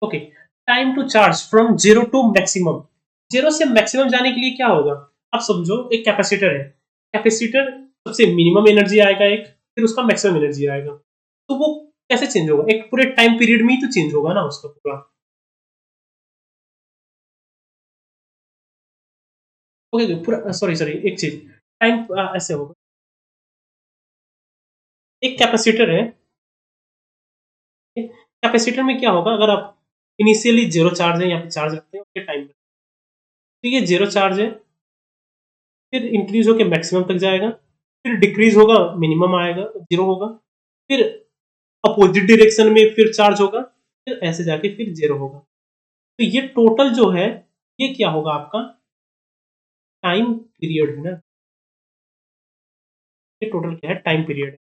okay. Time to charge from 0 to maximum, 0 से मैक्सिमम जाने के लिए क्या होगा, आप समझो एक कैपेसिटर है, कैपेसिटर सबसे मिनिमम एनर्जी आएगा एक, फिर उसका मैक्सिमम एनर्जी आएगा, तो वो कैसे चेंज होगा, एक पूरे टाइम पीरियड में ही तो चेंज होगा ना उसका पूरा। ओके पूरा, सॉरी सॉरी एक चीज, टाइम ऐसे होगा, एक कैपेसिटर है, कैपेसिटर में क्या होगा, अगर आप इनिशियली जीरो चार्ज है यहाँ पे चार्ज रखते हैं उसके टाइम, तो ये जीरो चार्ज है, फिर इंक्रीज होकर मैक्सिमम तक जाएगा, फिर डिक्रीज होगा मिनिमम आएगा जीरो होगा, फिर अपोजिट डायरेक्शन में फिर चार्ज होगा, फिर ऐसे जाके फिर जीरो होगा। तो ये टोटल जो है ये क्या होगा आपका टाइम पीरियड है ना, ये टोटल क्या है टाइम पीरियड है।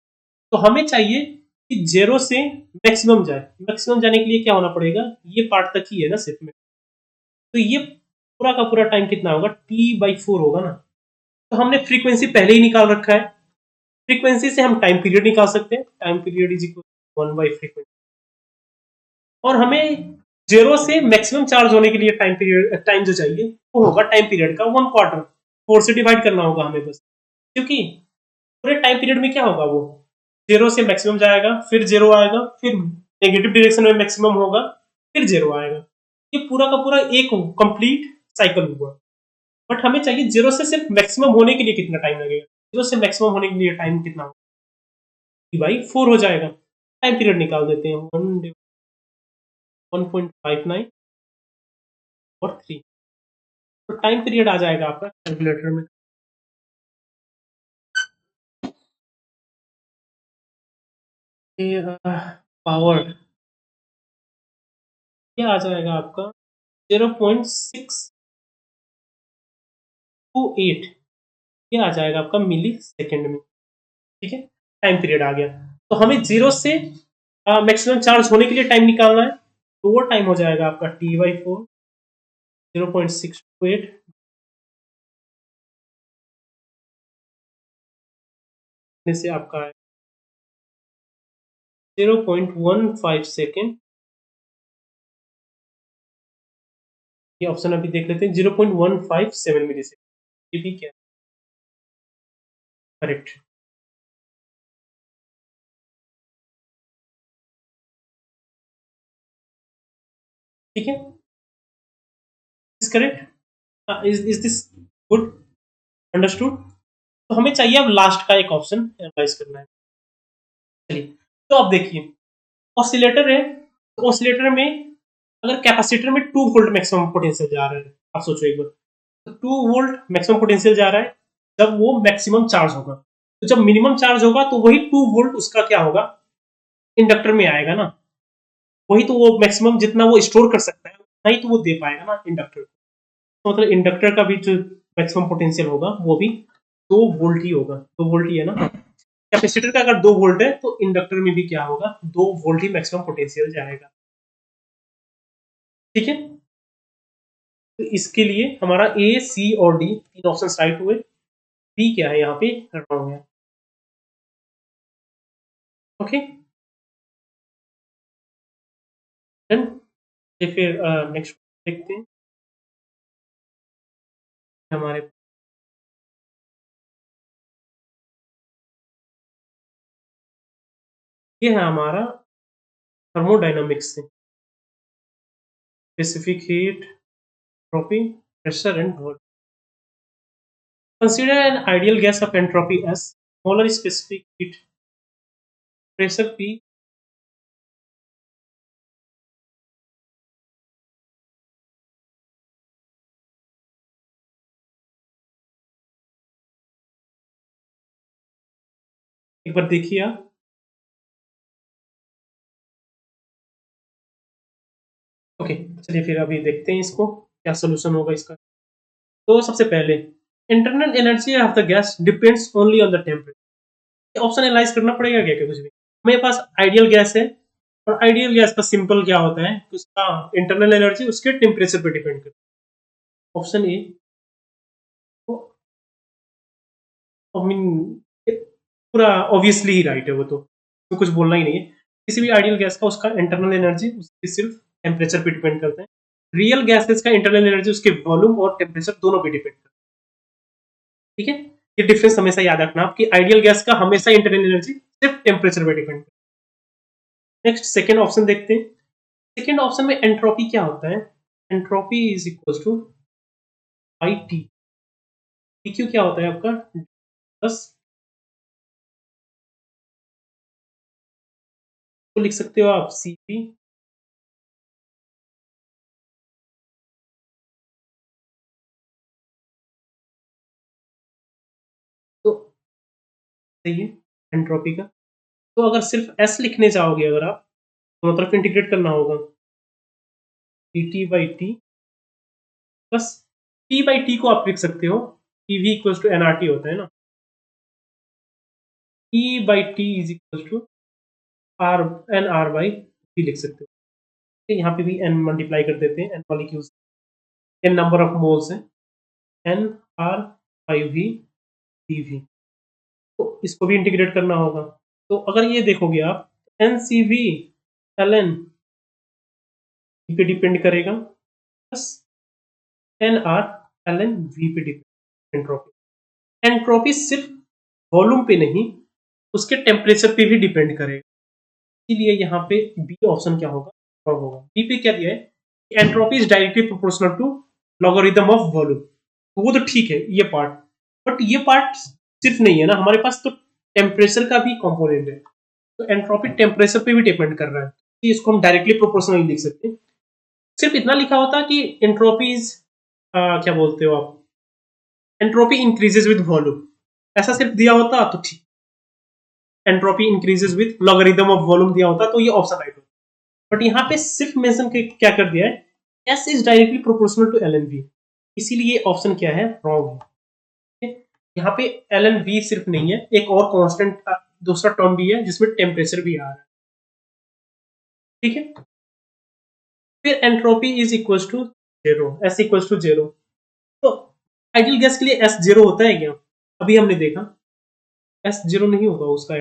तो हमें चाहिए कि जीरो से मैक्सिमम जाए, मैक्सिमम जाने के लिए क्या होना पड़ेगा, ये पार्ट तक ही है ना सिर्फ में, तो ये पूरा का पूरा टाइम कितना होगा T/4 होगा ना। तो हमने फ्रीक्वेंसी पहले ही निकाल रखा है, फ्रीक्वेंसी से हम टाइम पीरियड निकाल सकते हैं, टाइम पीरियड इज इक्वल 1/फ्रीक्वेंसी, और हमें जीरो से मैक्सिमम चार्ज होने के लिए टाइम पीरियड, टाइम जो चाहिए वो होगा टाइम पीरियड का 1/4, 4 से डिवाइड करना होगा हमें बस, क्योंकि पूरे टाइम पीरियड में क्या होगा, वो जीरो से मैक्सिमम जाएगा, फिर जीरो आएगा, फिर नेगेटिव डायरेक्शन में मैक्सिमम होगा, फिर जीरो आएगा, ये पूरा का पूरा एक कंप्लीट साइकिल हुआ। बट हमें चाहिए जीरो से सिर्फ मैक्सिमम होने के लिए कितना टाइम लगेगा, जीरो से मैक्सिमम होने के लिए टाइम कितना होगा, भाई 4 हो जाएगा, टाइम पीरियड निकाल देते हैं 1.59 और 3, तो टाइम पीरियड आ जाएगा आपका कैलकुलेटर में पावर, ये आ जाएगा आपका 0.628, ये आ जाएगा आपका मिली सेकेंड में। ठीक है, टाइम पीरियड आ गया, तो हमें जीरो से मैक्सिमम चार्ज होने के लिए टाइम निकालना है, तो वो टाइम हो जाएगा आपका T/4 0.628 से आपका 0.15 सेकेंड, ये ऑप्शन अभी देख लेते हैं 0.157 मिली सेकेंड, ये भी क्या करेक्ट। ठीक है, is correct, is this good, understood. तो हमें चाहिए अब लास्ट का एक ऑप्शन एनालाइज करना है। चलिए, तो अब देखिए ऑसिलेटर है, तो ऑसिलेटर में अगर कैपेसिटर में 2 वोल्ट मैक्सिमम पोटेंशियल जा रहा है, आप सोचो एक बार, तो 2 वोल्ट मैक्सिमम पोटेंशियल जा रहा है, जब वो मैक्सिमम चार्ज होगा। तो जब मिनिमम चार्ज होगा तो वही 2 वोल्ट उसका क्या होगा, इंडक्टर में आएगा ना, वही तो वो मैक्सिमम जितना वो स्टोर कर सकता है उतना ही तो वो दे पाएगा ना इंडक्टर। तो मतलब इंडक्टर का भी जो मैक्सिमम पोटेंशियल होगा वो भी 2 वोल्ट ही होगा, 2 वोल्ट ही है ना। कैपेसिटर का अगर 2 वोल्ट है तो इंडक्टर में भी क्या होगा, 2 वोल्ट ही मैक्सिमम पोटेंशियल जाएगा। ठीक है, तो इसके लिए हमारा ए, सी और डी तीन ऑप्शन राइट हुए। बी क्या है यहाँ पे रॉन्ग है। ओके, देन ये फिर नेक्स्ट देखते हैं हमारे। ये है हमारा थर्मोडायनामिक्स से, specific heat, entropy, pressure and volume. Consider an ideal gas off entropy S, smaller specific heat, pressure P. एक बार देखिए आप। ओके, चलिए फिर अभी देखते हैं इसको क्या सोल्यूशन होगा इसका। तो सबसे पहले internal energy of the gas depends only on the temperature. Option analyse करना पड़ेगा क्या, क्या कुछ भी। मेरे पास आइडियल गैस है, और आइडियल गैस का सिंपल क्या होता है कि उसका इंटरनल एनर्जी उसके टेम्परेचर पर डिपेंड करती है। ऑप्शन ए, आई मीन पूरा ऑब्वियसली ही राइट है वो तो कुछ बोलना ही नहीं है। किसी भी आइडियल गैस का उसका इंटरनल एनर्जी उसकी सिर्फ टेम्परेचर पे डिपेंड करता है। रियल गैसेस का इंटरनल एनर्जी उसके वॉल्यूम और टेम्परेचर दोनों पे डिपेंड करता है। ठीक है, ये डिफरेंस हमेशा याद रखना आपकी, आइडियल गैस का हमेशा इंटरनल एनर्जी सिर्फ टेम्परेचर पे डिपेंड करता है। नेक्स्ट सेकेंड ऑप्शन देखते हैं। सेकेंड ऑप्शन में एंट्रोपी क्या होता है, entropy is equal to I T. Q क्या होता है आपका, बस तो लिख सकते हो आप सी पी। तो सही है एंट्रोपी का। तो अगर सिर्फ एस लिखने जाओगे अगर आप, दोनों तरफ इंटीग्रेट करना होगा, D T by T plus T by T को आप लिख सकते हो, T V equal to N R T होता है ना, T by T is equal to R, N R by T लिख सकते हो। ठीक है, यहाँ पे भी एन मल्टीप्लाई कर देते हैं, N molecules, N number of moles है, N R five V T V. तो इसको भी इंटीग्रेट करना होगा। तो अगर ये देखोगे आप, N C V L N पे डिपेंड करेगा, plus N R L N V पे डिपेंड। एंट्रोपी, एंट्रोपी सिर्फ वॉल्यूम पे नहीं, उसके टेम्परेचर पे भी डिपेंड करेगा। इसीलिए यहाँ पे बी ऑप्शन क्या होगा, रॉन्ग होगा। बी पे क्या दिया है, entropy is directly proportional to logarithm of volume. तो वो तो ठीक है ये पार्ट, बट ये पार्ट सिर्फ नहीं है ना, हमारे पास तो टेम्परेचर का भी कंपोनेंट है। तो एंट्रोपी टेम्परेचर पे भी डिपेंड कर रहा है, तो इसको हम डायरेक्टली प्रोपोर्शनल नहीं लिख सकते। सिर्फ इतना लिखा होता कि एंट्रोपी इज, क्या बोलते हो आप, एंट्रोपी इंक्रीजेज विद वॉल्यूम, ऐसा सिर्फ दिया होता तो ठीक। Entropy increases with logarithm of volume दिया होता तो ये ऑप्शन राइट होता। बट यहाँ पे सिर्फ मेंशन क्या कर दिया है, S is directly proportional to L N V, इसीलिए ऑप्शन क्या है, रॉन्ग है। यहाँ पे एल एन वी सिर्फ नहीं है, एक और कांस्टेंट दूसरा टर्म भी है जिसमें टेम्परेचर भी आ रहा है। ठीक है, फिर entropy is equal to zero, S equal to zero. तो आइडियल गैस के लिए एस जीरो होता है क्या, अभी हमने देखा एस जीरो नहीं होगा उसका।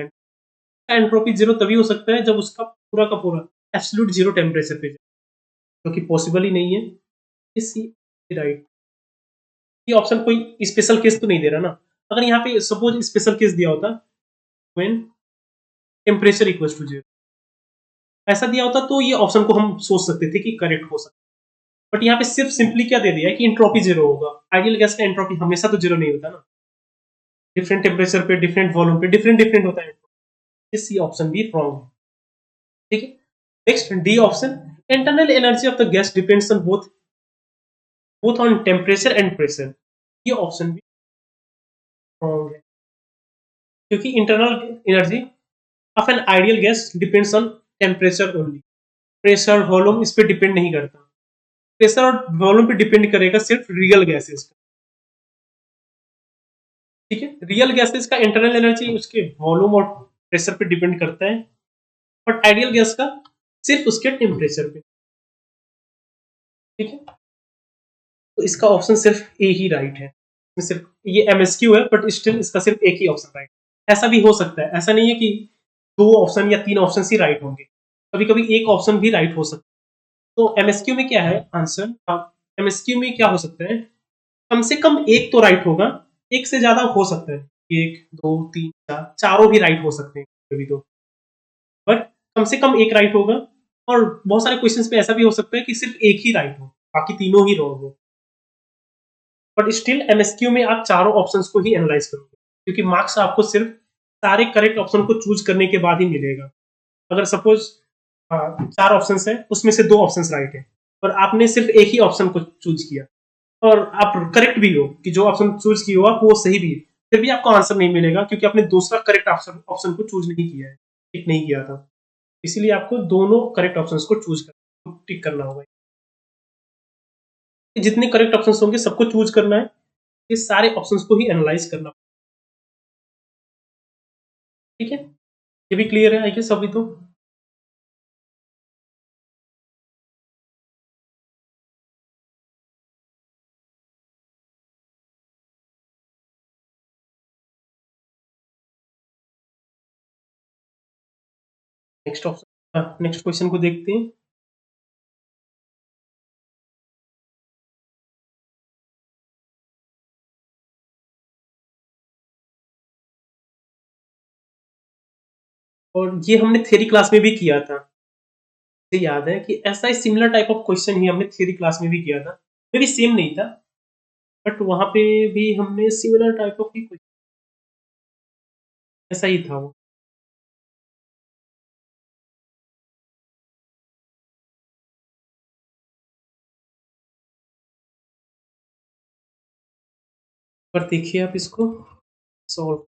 एंट्रोपी जीरो तभी हो सकता है जब उसका पूरा का पूरा एब्सोल्यूट जीरो टेम्परेचर पे जाए, जो कि पॉसिबल ही नहीं है। इस राइट, ये ऑप्शन कोई स्पेशल केस तो नहीं दे रहा ना। अगर यहाँ पे सपोज स्पेशल केस दिया होता, when temperature equal to zero, ऐसा दिया होता तो ये ऑप्शन को हम सोच सकते थे कि करेक्ट हो सकता। बट यहाँ पे सिर्फ सिंपली क्या दे दिया है कि एंट्रोपी जीरो होगा। आइडियल गैस का एंट्रोपी हमेशा तो जीरो नहीं होता ना, डिफरेंट टेम्परेचर पे डिफरेंट वॉल्यूम पे डिफरेंट डिफरेंट होता है। इस ऑप्शन भी रॉन्ग है। ठीक है, next D option, internal energy of the gas depends on both on temperature and pressure. ये ऑप्शन भी रॉन्ग है, क्योंकि internal energy of an ideal gas depends on temperature only. Pressure, volume इस पे डिपेंड नहीं करता। प्रेशर और volume पे डिपेंड करेगा सिर्फ रियल गैसेस का। ठीक है, रियल गैसेस का इंटरनल एनर्जी उसके वॉल्यूम और प्रेशर पे डिपेंड करता है, बट आइडियल गैस का सिर्फ उसके टेम्परेचर पे। ठीक है, तो इसका ऑप्शन सिर्फ ए ही राइट है। सिर्फ ये एमएसक्यू है, बट स्टिल इसका सिर्फ एक ही ऑप्शन राइट। ऐसा भी हो सकता है, ऐसा नहीं है कि दो ऑप्शन या तीन ऑप्शन ही राइट होंगे, कभी कभी एक ऑप्शन भी राइट हो सकता है। तो एमएसक्यू में क्या है आंसर, एमएसक्यू में क्या हो सकता है, कम से कम एक तो राइट होगा, एक से ज्यादा हो सकता है, एक दो तीन चार, चारों भी राइट हो सकते हैं कभी तो, बट कम से कम एक राइट होगा। और बहुत सारे क्वेश्चंस पे ऐसा भी हो सकता है कि सिर्फ एक ही राइट हो, बाकी तीनों ही रॉन्ग हो। बट स्टिल एमएसक्यू में आप चारों ऑप्शंस को ही एनालाइज करोगे, क्योंकि मार्क्स आपको सिर्फ सारे करेक्ट ऑप्शन को चूज करने के बाद ही मिलेगा। अगर सपोज चार ऑप्शंस है, उसमें से दो ऑप्शंस राइट है, और आपने सिर्फ एक ही ऑप्शन को चूज किया, और आप करेक्ट भी हो कि जो ऑप्शन चूज किया हो आप वो सही भी है, फिर भी आपको आंसर नहीं मिलेगा, क्योंकि आपने दूसरा करेक्ट ऑप्शन को चूज नहीं किया है, टिक नहीं किया था। इसीलिए आपको दोनों करेक्ट ऑप्शंस को चूज करना, टिक करना होगा। जितने करेक्ट ऑप्शंस होंगे सबको चूज करना है, ये सारे ऑप्शंस को ही एनालाइज करना। ठीक है, ये भी क्लियर है आई गेस अभी तो। नेक्स्ट ऑप्शन, नेक्स्ट क्वेश्चन को देखते हैं। और ये हमने थ्योरी क्लास में भी किया था, मुझे याद है कि ऐसा ही सिमिलर टाइप ऑफ क्वेश्चन ही हमने थ्योरी क्लास में भी किया था, मे भी सेम नहीं था, बट वहां पे भी हमने similar type of he question, ऐसा ही था वो। पर देखिए आप इसको solve.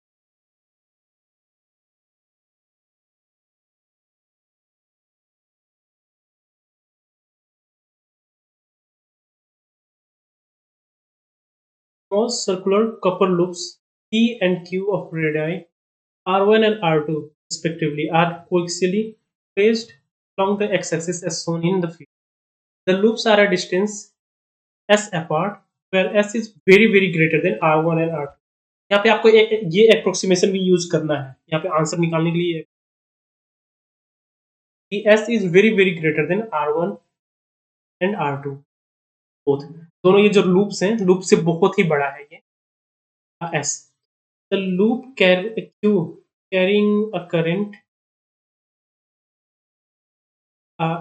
Small circular copper loops P and Q of radii R1 and R2 respectively are coaxially placed along the x-axis as shown in the figure. The loops are a distance s apart where s is very greater than R1 and R2. यहाँ पे आपको ये approximation भी use करना है यहाँ पे answer निकालने के लिए कि s is very greater than R1 and R2 both। दोनों ये जो लूप्स हैं, लूप से बहुत ही बड़ा है ये s। The loop Q carrying a current,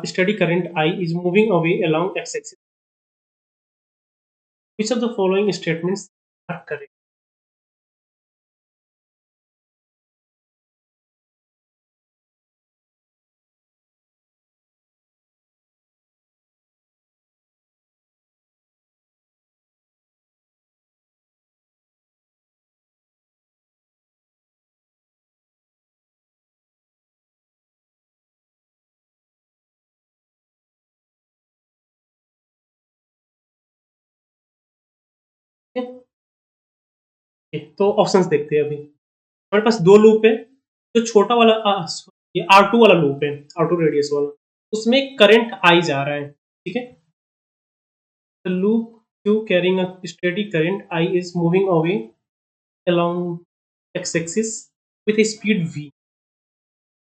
steady current I is moving away along x-axis. Which of the following statements are correct? तो ऑप्शंस देखते हैं अभी। हमारे पास दो लूप है, जो छोटा वाला ये R2 वाला लूप है, R2 रेडियस वाला, उसमें करंट I जा रहा है। ठीक है, the loop Q carrying a steady current I is moving away along x-axis with a speed v।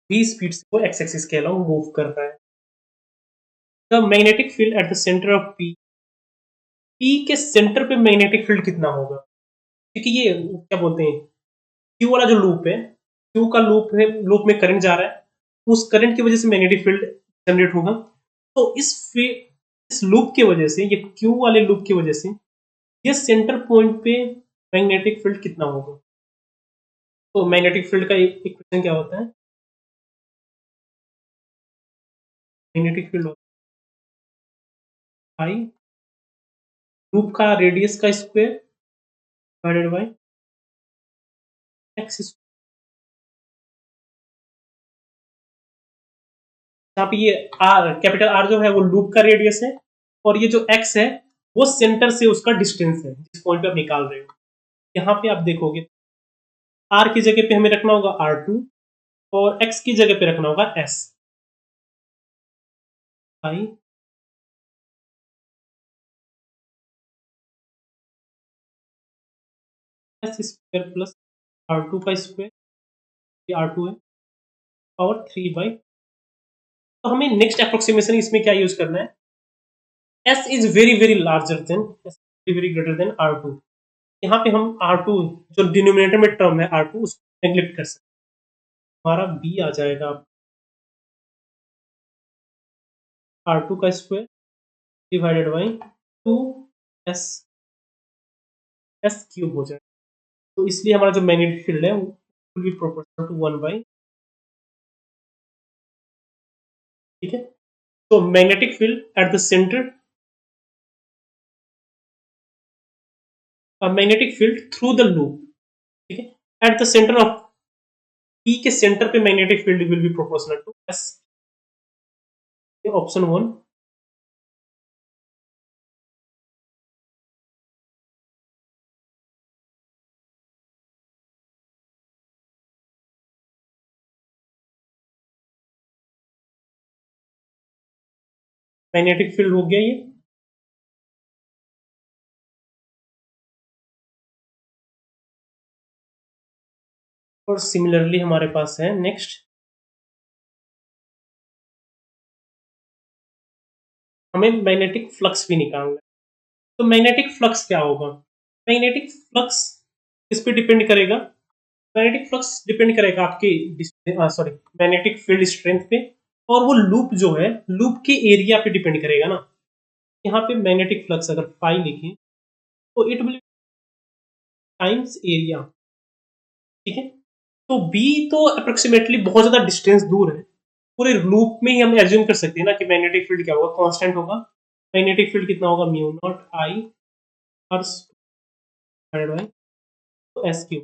v speed से वो x-axis के along मूव कर रहा है। The magnetic field at the center of P, P के centre पे magnetic field कितना होगा, क्योंकि ये क्या बोलते हैं, Q वाला जो लूप है, Q का लूप है, लूप में करंट जा रहा है, उस करंट की वजह से मैग्नेटिक फील्ड जनरेट होगा। तो इस लूप की वजह से, ये Q वाले लूप की वजह से ये सेंटर पॉइंट पे मैग्नेटिक फील्ड कितना होगा। तो मैग्नेटिक फील्ड का इक्वेशन क्या होता है, मैग्नेटिक फील्ड होता है I लूप का रेडियस का स्क्वायर डिवाइडेड बाय एक्स, यहाँ पे ये आर, कैपिटल आर जो है वो लूप का रेडियस है, और ये जो एक्स है वो सेंटर से उसका डिस्टेंस है जिस पॉइंट पे आप निकाल रहे हो। यहाँ पे आप देखोगे आर की जगह पे हमें रखना होगा R2, और एक्स की जगह पे रखना होगा S I S square plus R2 का स्क्वायर, ये R2 है, और 3 बाई। तो हमें नेक्स्ट अप्रोक्सीमेशन इसमें क्या यूज करना है, S is very very larger than, S very greater than R2। यहाँ पे हम R2 जो डिनोमिनेटर में टर्म है R2 उसको नेग्लेक्ट कर सकते हैं, हमारा बी आ जाएगा R2 का square divided by 2 S cube हो जाएगा। तो इसलिए हमारा जो मैग्नेटिक फील्ड है वो will be proportional to 1 by, ठीक है। तो magnetic field at the centre, magnetic field through the loop, ठीक है, at the centre of P के सेंटर पे magnetic field will be proportional to S. Option 1। Magnetic field हो गया ये। और सिमिलरली हमारे पास है नेक्स्ट, हमें मैग्नेटिक फ्लक्स भी निकालना है। तो मैग्नेटिक फ्लक्स क्या होगा, मैग्नेटिक फ्लक्स किस पे डिपेंड करेगा, मैग्नेटिक फ्लक्स डिपेंड करेगा आपके सॉरी मैग्नेटिक फील्ड स्ट्रेंथ पे, और वो लूप जो है लूप के एरिया पे डिपेंड करेगा ना। यहाँ पे मैग्नेटिक फ्लक्स अगर पाई लिखें तो इट विल टाइम्स एरिया, ठीक है। तो बी तो अप्रोक्सीमेटली बहुत ज्यादा डिस्टेंस दूर है, पूरे लूप में ही हम एज्यूम कर सकते हैं ना कि मैग्नेटिक फील्ड क्या होगा, कांस्टेंट होगा। मैग्नेटिक फील्ड कितना होगा, mu not I R squared by S cube.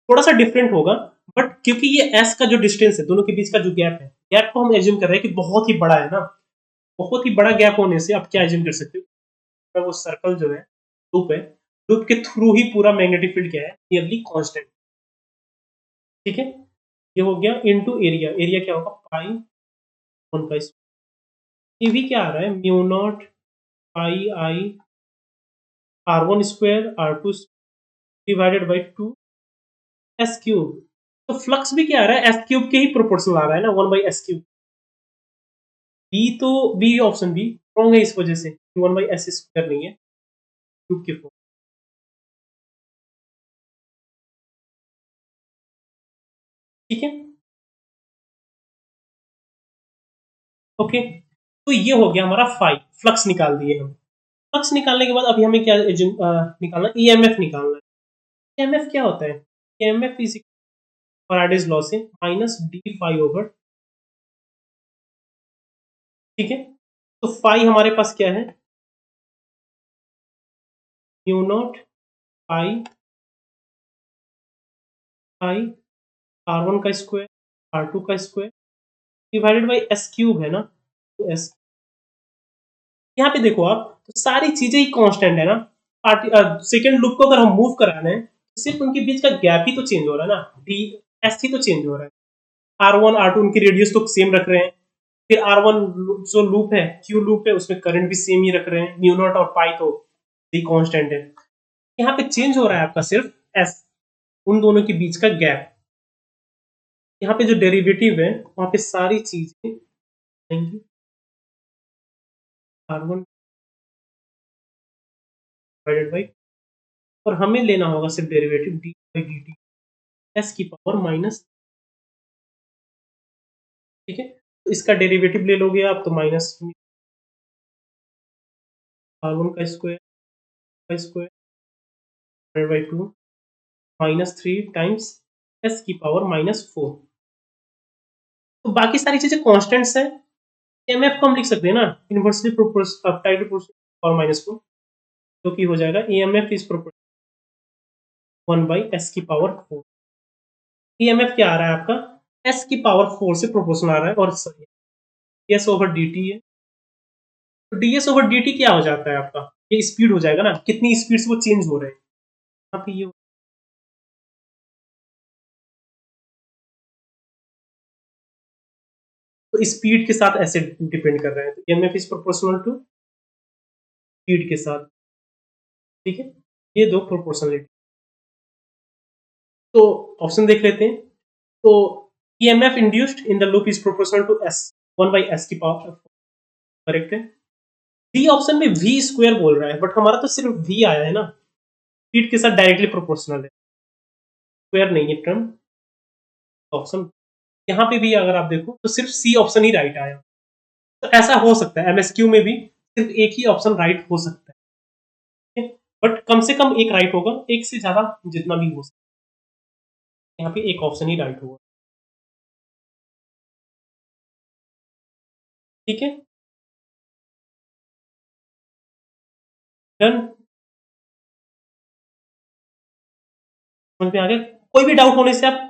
थोड़ा सा डिफरेंट होगा, बट क्योंकि ये एस का जो डिस्टेंस है दोनों के बीच का जो गैप है, गैप को हम एज्यूम कर रहे हैं कि बहुत ही बड़ा है ना, बहुत ही बड़ा गैप होने से आप क्या एज्यूम कर सकते हो, वो सर्कल जो है लूप है, लूप के थ्रू ही पूरा मैग्नेटिक फील्ड क्या है, नियरली कांस्टेंट, ठीक है। ये हो गया इनटू एरिया, एरिया क्या होगा पाई वन का स्क्वायर, ये भी क्या आ रहा है mu naught pi I R1 square R2 divided by 2 S cube. तो फ्लक्स भी क्या आ रहा है, एस क्यूब के ही प्रोपोर्शनल आ रहा है ना, 1/s क्यूब। बी तो बी ऑप्शन बी रॉन्ग है इस वजह से, 1/s स्क्वायर नहीं है, क्यूब के फॉर्म, ठीक है। ओके, तो ये हो गया हमारा फाई, फ्लक्स निकाल दिए हम। फ्लक्स निकालने के बाद अभी हमें क्या निकालना, ईएमएफ निकालना है। ईएमएफ क्या होता है, ईएमएफ इज फैराडेज लॉ से माइनस डी फाई ओवर, ठीक है। तो फाई हमारे पास क्या है, म्यू नॉट पाई आई R1 का स्क्वायर R2 का square divided by S cube है ना, तो एस, यहाँ पे देखो आप तो सारी चीजें ही कांस्टेंट है ना। सेकंड लूप को अगर हम मूव करा रहे हैं तो सिर्फ उनके बीच का गैप ही तो चेंज हो रहा है ना, डी एस ही तो चेंज हो रहा है। R1 R2 उनकी रेडियस तो सेम रख रहे हैं, फिर R1 जो लूप है क्यू लूप है उसमें करंट भी सेम ही रख रहे हैं, म्यू नॉट और पाई तो कांस्टेंट है। यहाँ पे चेंज हो रहा है आपका सिर्फ एस, उन दोनों के बीच का गैप। यहाँ पे जो डेरिवेटिव है वहां पे सारी चीजें आएंगी, R1 डिवाइडेड बाई, और हमें लेना होगा सिर्फ derivative D by D T S की पावर माइनस, ठीक है। तो इसका डेरिवेटिव ले लोगे आप तो माइनस R1 का स्क्वायर बाई 2 -3 टाइम्स एस की पावर -4। तो बाकी सारी चीजें कांस्टेंट्स हैं, एमएफ को हम लिख सकते हैं ना इनवर्सली प्रोपोर्शनल पावर -4, जो कि हो जाएगा एएमएफ इज प्रोपोर्शनल 1/s की पावर 4। ईएमएफ क्या आ रहा है आपका, एस की पावर 4 से प्रोपोर्शनल आ रहा है, और एस ओवर डी टी है। तो डीएस ओवर डी टी क्या हो जाता है आपका, ये स्पीड हो जाएगा ना, कितनी स्पीड से वो चेंज हो रहे हैं यहाँ पे, ये तो स्पीड के साथ ऐसे डिपेंड कर रहे हैं। तो EMF is proportional to speed के साथ, ठीक है, ये दो प्रोपोर्शनलिटी। तो ऑप्शन देख लेते हैं। तो EMF induced in the loop is proportional to S 1/s की पावर, करेक्ट है। डी ऑप्शन में वी स्क्वायर बोल रहा है, बट हमारा तो सिर्फ वी आया है ना, स्पीड के साथ डायरेक्टली प्रोपोर्शनल है, स्क्वायर नहीं है टर्म। ऑप्शन यहाँ पे भी अगर आप देखो तो सिर्फ सी ऑप्शन ही राइट आया। तो ऐसा हो सकता है एमएसक्यू में भी सिर्फ एक ही ऑप्शन राइट हो सकता है, बट कम से कम एक राइट होगा, एक से ज्यादा जितना भी हो सकता है, यहाँ पे एक ऑप्शन ही राइट होगा, ठीक है, डन, समझ में आ गया। कोई भी डाउट होने से आप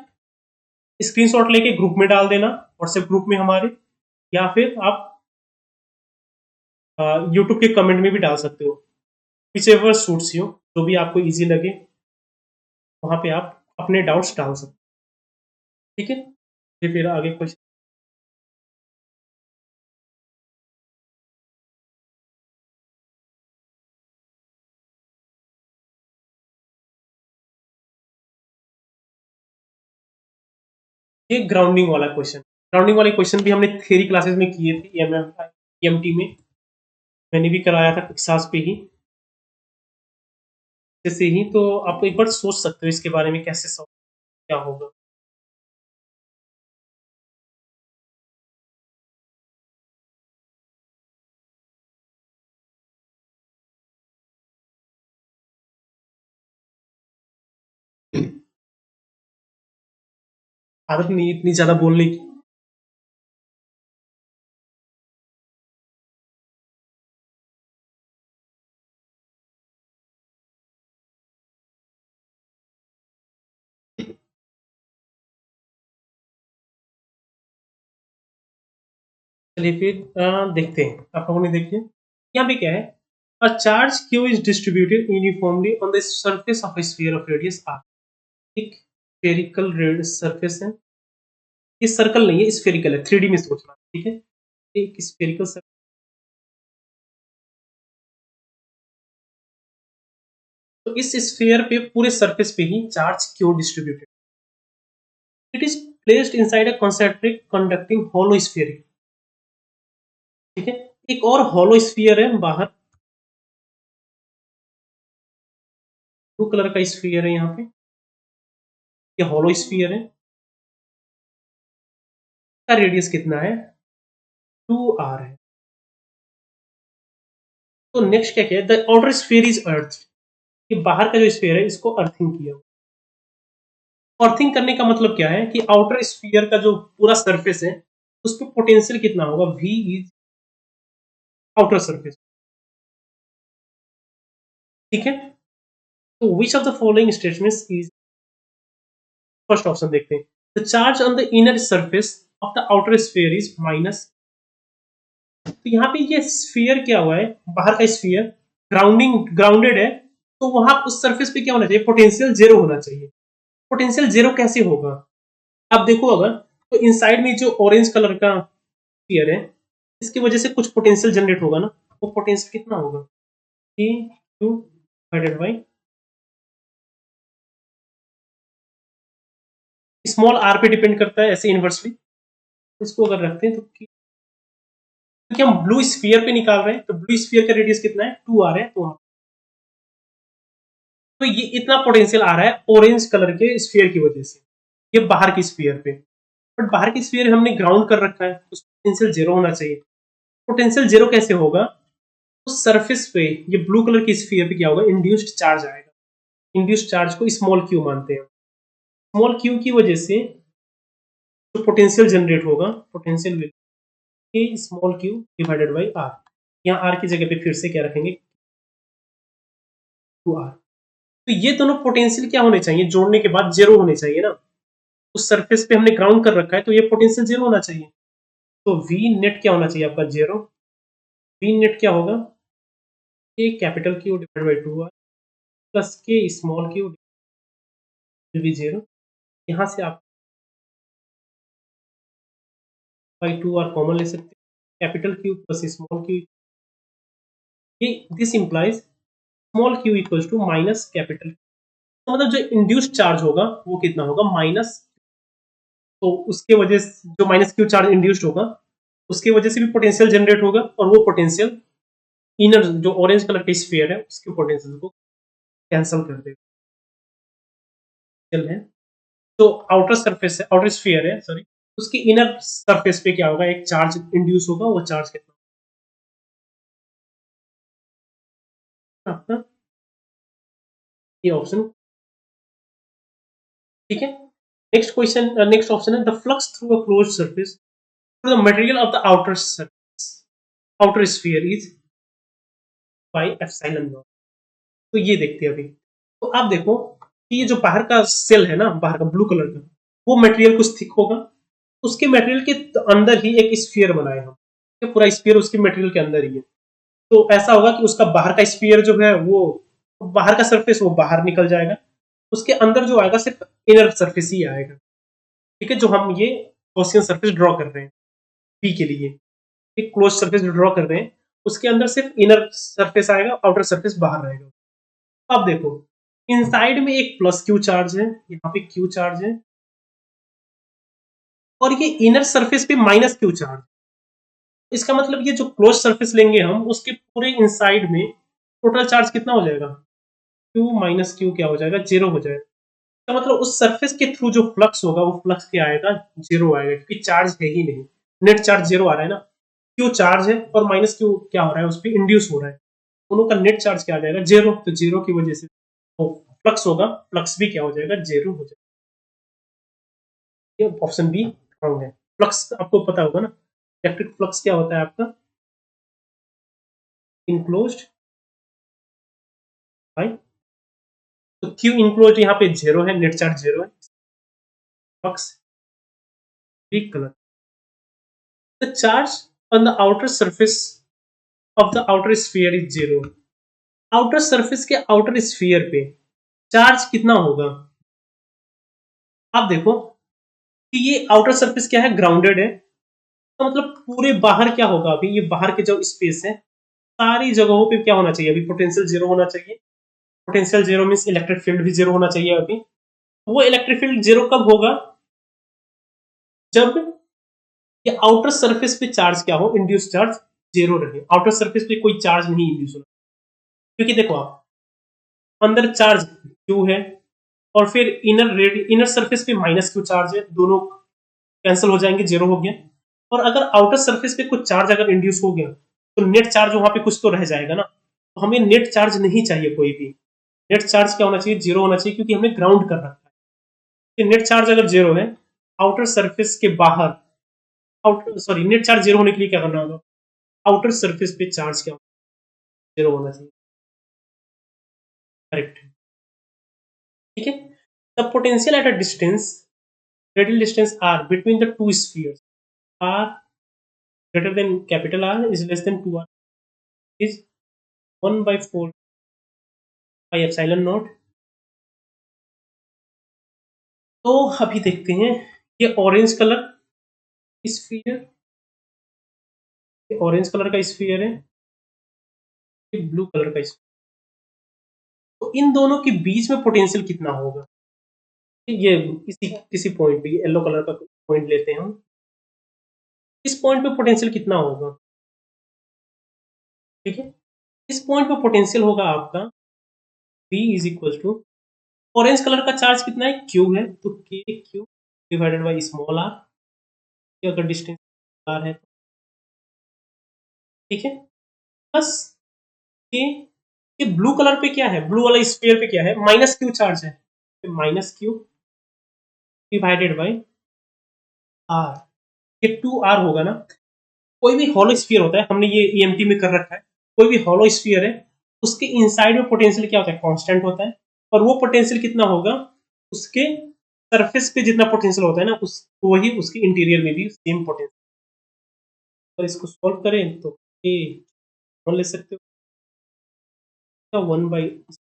स्क्रीनशॉट लेके ग्रुप में डाल देना, व्हाट्सएप ग्रुप में हमारे, या फिर आप यूट्यूब के कमेंट में भी डाल सकते हो, विच एवर सूट्स यू, जो भी आपको इजी लगे वहां पे आप अपने डाउट्स डाल सकते हो, ठीक है। ये फिर आगे क्वेश्चन, ये ग्राउंडिंग वाला क्वेश्चन, ग्राउंडिंग वाले क्वेश्चन भी हमने थ्योरी क्लासेस में किए थे, ईएमटी में मैंने भी कराया था पिक्सास पे ही, जैसे ही। तो आप एक बार सोच सकते हो इसके बारे में, कैसे क्या होगा। आदत नहीं इतनी ज्यादा बोलने की। चलिए फिर देखते हैं, आप लोगों ने देखिए यहाँ पे क्या है, a charge Q is distributed uniformly on the surface of a sphere of radius R. एक स्फेरिकल सरफेस है, ये सर्कल नहीं है, स्फेरिकल है, 3D में सोचना, ठीक है, एक स्फेरिकल सरफेस। तो इस स्फीयर पे पूरे सरफेस पे ही चार्ज क्यों distributed, it is placed inside a concentric conducting hollow sphere, ठीक है। एक और हॉलो स्फीयर है बाहर, ब्लू कलर का स्फीयर है यहाँ पे, ये हॉलो स्फीयर है, इसका रेडियस कितना है, 2r है। तो नेक्स्ट क्या किया, the outer sphere is earth, ये बाहर का जो स्फीयर है इसको अर्थिंग किया। अर्थिंग करने का मतलब क्या है कि आउटर स्फीयर का जो पूरा सरफेस है उस पर पोटेंशियल कितना होगा, v इज आउटर सरफेस, ठीक है। तो विच of the following statements is, first option देखते हैं, the charge on the inner surface of the outer sphere is minus. तो यहाँ पे ये स्फीयर क्या हुआ है, बाहर का स्फीयर ग्राउंडेड है, तो वहां उस सरफेस पे क्या होना चाहिए, पोटेंशियल जीरो होना चाहिए। पोटेंशियल जीरो कैसे होगा, आप देखो अगर, तो इनसाइड में जो ऑरेंज कलर का स्फीयर है इसकी वजह से कुछ पोटेंशियल जनरेट होगा ना, वो पोटेंशियल कितना होगा, A Q divided by small R पे डिपेंड करता है, ऐसे इनवर्सली। इसको अगर रखते हैं तो क्योंकि हम ब्लू स्फीयर पे निकाल रहे हैं, तो ब्लू स्फीयर का रेडियस कितना है, 2r है, तो ये इतना पोटेंशियल आ रहा है ऑरेंज कलर के स्फीयर की वजह से, ये बाहर की स्फीयर पे। बट बाहर की स्फीयर हमने ग्राउंड कर रखा है, तो पोटेंशियल जीरो होना चाहिए। पोटेंशियल जीरो कैसे होगा, उस सरफेस पे ये ब्लू कलर की स्फीयर पे क्या होगा, इंड्यूस्ड चार्ज आएगा। इंड्यूस्ड चार्ज को स्मॉल क्यू मानते हैं, स्मॉल क्यू की वजह से जो पोटेंशियल जनरेट होगा, potential will K small Q divided by R, यहाँ आर की जगह पे फिर से क्या रखेंगे, 2r। तो ये दोनों पोटेंशियल क्या होने चाहिए, जोड़ने के बाद जीरो होने चाहिए ना, उस सरफेस पे हमने ग्राउंड कर रखा है, तो ये पोटेंशियल जीरो होना चाहिए। तो वी नेट क्या होना चाहिए आपका? जीरो। वी नेट क्या होगा? K capital Q divide by 2 R plus K small Q will be zero. यहाँ से आप बाई 2 आर कॉमन ले सकते हैं। Capital Q plus small Q, ये this implies small Q equals to minus capital. तो मतलब जो इंड्यूस्ड चार्ज होगा वो कितना होगा? माइनस। तो उसके वजह से जो माइनस क्यू चार्ज इंड्यूस्ड होगा उसके वजह से भी पोटेंशियल जनरेट होगा, और वो पोटेंशियल इनर जो ऑरेंज कलर का स्फीयर है उसके पोटेंशियल को कैंसिल कर देगा है। तो आउटर सरफेस है, आउटर स्फीयर है सॉरी, उसकी इनर सरफेस पे क्या होगा? एक चार्ज इंड्यूस होगा, वो चार्ज कितना आपका? ये ऑप्शन ठीक है। नेक्स्ट क्वेश्चन, नेक्स्ट ऑप्शन है the flux through a closed surface through the material of the outer surface outer sphere is by epsilon not. तो ये देखते हैं अभी। तो आप देखो कि ये जो बाहर का सेल है ना, बाहर का ब्लू कलर का, वो मटेरियल कुछ थिक होगा, उसके मटेरियल के अंदर ही एक स्फीयर बनाए हम, पूरा स्फीयर उसके मटेरियल के अंदर ही है। तो ऐसा होगा कि उसका बाहर का स्फीयर जो है वो बाहर का सरफेस वो बाहर निकल जाएगा, उसके अंदर जो आएगा सिर्फ इनर सरफेस ही आएगा। ठीक है, जो हम ये गॉसियन सरफेस ड्रॉ कर रहे हैं पी के लिए, एक क्लोज सरफेस ड्रॉ कर रहे हैं, उसके अंदर सिर्फ इनर सरफेस आएगा, आउटर सरफेस बाहर रहेगा। अब देखो इनसाइड में एक प्लस क्यू चार्ज है, यहाँ पे क्यू चार्ज है, और ये इनर सरफेस पे माइनस क्यू चार्ज। इसका मतलब ये जो क्लोज सरफेस लेंगे हम, उसके पूरे इनसाइड में टोटल चार्ज कितना हो जाएगा? क्यू माइनस क्यू क्या हो जाएगा? जीरो हो जाएगा। तो मतलब उस सरफेस के थ्रू जो फ्लक्स होगा वो फ्लक्स क्या आएगा? जीरो आएगा, क्योंकि चार्ज है ही नहीं, नेट चार्ज जीरो आ रहा है ना। क्यू चार्ज है और माइनस क्यू क्या हो रहा है? उस पर इंड्यूस हो रहा है, दोनों का नेट चार्ज क्या आ जाएगा? जीरो। तो जीरो की वजह से तो फ्लक्स होगा, फ्लक्स भी क्या हो जाएगा? जीरो हो जाएगा। ये ऑप्शन बी रॉन्ग है। फ्लक्स आपको पता होगा ना, इलेक्ट्रिक फ्लक्स क्या होता है आपका? इनक्लोज्ड बाय, तो क्यू इनक्लोज्ड यहाँ पे जीरो है, नेट चार्ज जीरो है, flux be colour. The charge on the outer surface of the outer sphere is zero. Outer surface के आउटर स्फीयर पे चार्ज कितना होगा? आप देखो कि ये आउटर सरफेस क्या है? ग्राउंडेड है, तो मतलब पूरे बाहर क्या होगा? अभी ये बाहर के जो स्पेस है सारी जगहों पे क्या होना चाहिए? अभी पोटेंशियल जीरो होना चाहिए। Potential zero means electric field भी जीरो होना चाहिए। अभी वो इलेक्ट्रिक फील्ड जीरो कब होगा? जब ये आउटर सरफेस पे चार्ज क्या हो? इंड्यूस चार्ज जीरो रहे, आउटर सरफेस पे कोई चार्ज नहीं इंड्यूस होना। क्योंकि देखो आप अंदर चार्ज क्यू है, और फिर इनर सरफेस पे माइनस क्यू चार्ज है, दोनों कैंसिल हो जाएंगे, जीरो हो गया। और अगर आउटर सरफेस पे कुछ चार्ज अगर इंड्यूस हो गया तो नेट चार्ज वहां पे कुछ तो रह जाएगा ना। तो हमें नेट चार्ज नहीं चाहिए कोई भी, नेट चार्ज क्या होना चाहिए? जीरो होना चाहिए, क्योंकि हमने ग्राउंड कर रखा है। नेट चार्ज अगर जीरो है आउटर सरफेस के बाहर, outer sorry net charge zero होने के लिए क्या करना होगा? आउटर सरफेस पे चार्ज क्या जीरो होना चाहिए। करेक्ट, ठीक है। The potential at a distance, radial distance R between the two spheres R greater than capital R is less than 2R is 1 by 4 by epsilon naught। तो अभी देखते हैं, ये ऑरेंज कलर स्फीयर, ये ऑरेंज कलर का sphere है, ये blue colour का स्फीयर। तो इन दोनों के बीच में पोटेंशियल कितना होगा? ये किसी किसी पॉइंट पे येलो कलर का पॉइंट लेते हैं हम, इस पॉइंट पे पोटेंशियल कितना होगा? ठीक है, इस पॉइंट पे पोटेंशियल होगा आपका V is equal to, orange colour का चार्ज कितना है? क्यू है, तो K Q divided by small R, अगर डिस्टेंस आर है, ठीक है, प्लस के, ये ब्लू कलर पे क्या है? ब्लू वाला स्फीयर पे क्या है? माइनस क्यू चार्ज है, minus Q divided by R, ये 2R होगा ना। कोई भी हॉलो स्फीयर होता है, हमने ये EMT में कर रखा है, कोई भी हॉलो स्फीयर है उसके इनसाइड में पोटेंशियल क्या होता है? कांस्टेंट होता है, और वो पोटेंशियल कितना होगा? उसके सरफेस पे जितना पोटेंशियल होता है ना, उस वही उसके इंटीरियर में भी सेम पोटेंशियल। अगर इसको सॉल्व करें तो ये कौन ले सकते हो, 1/,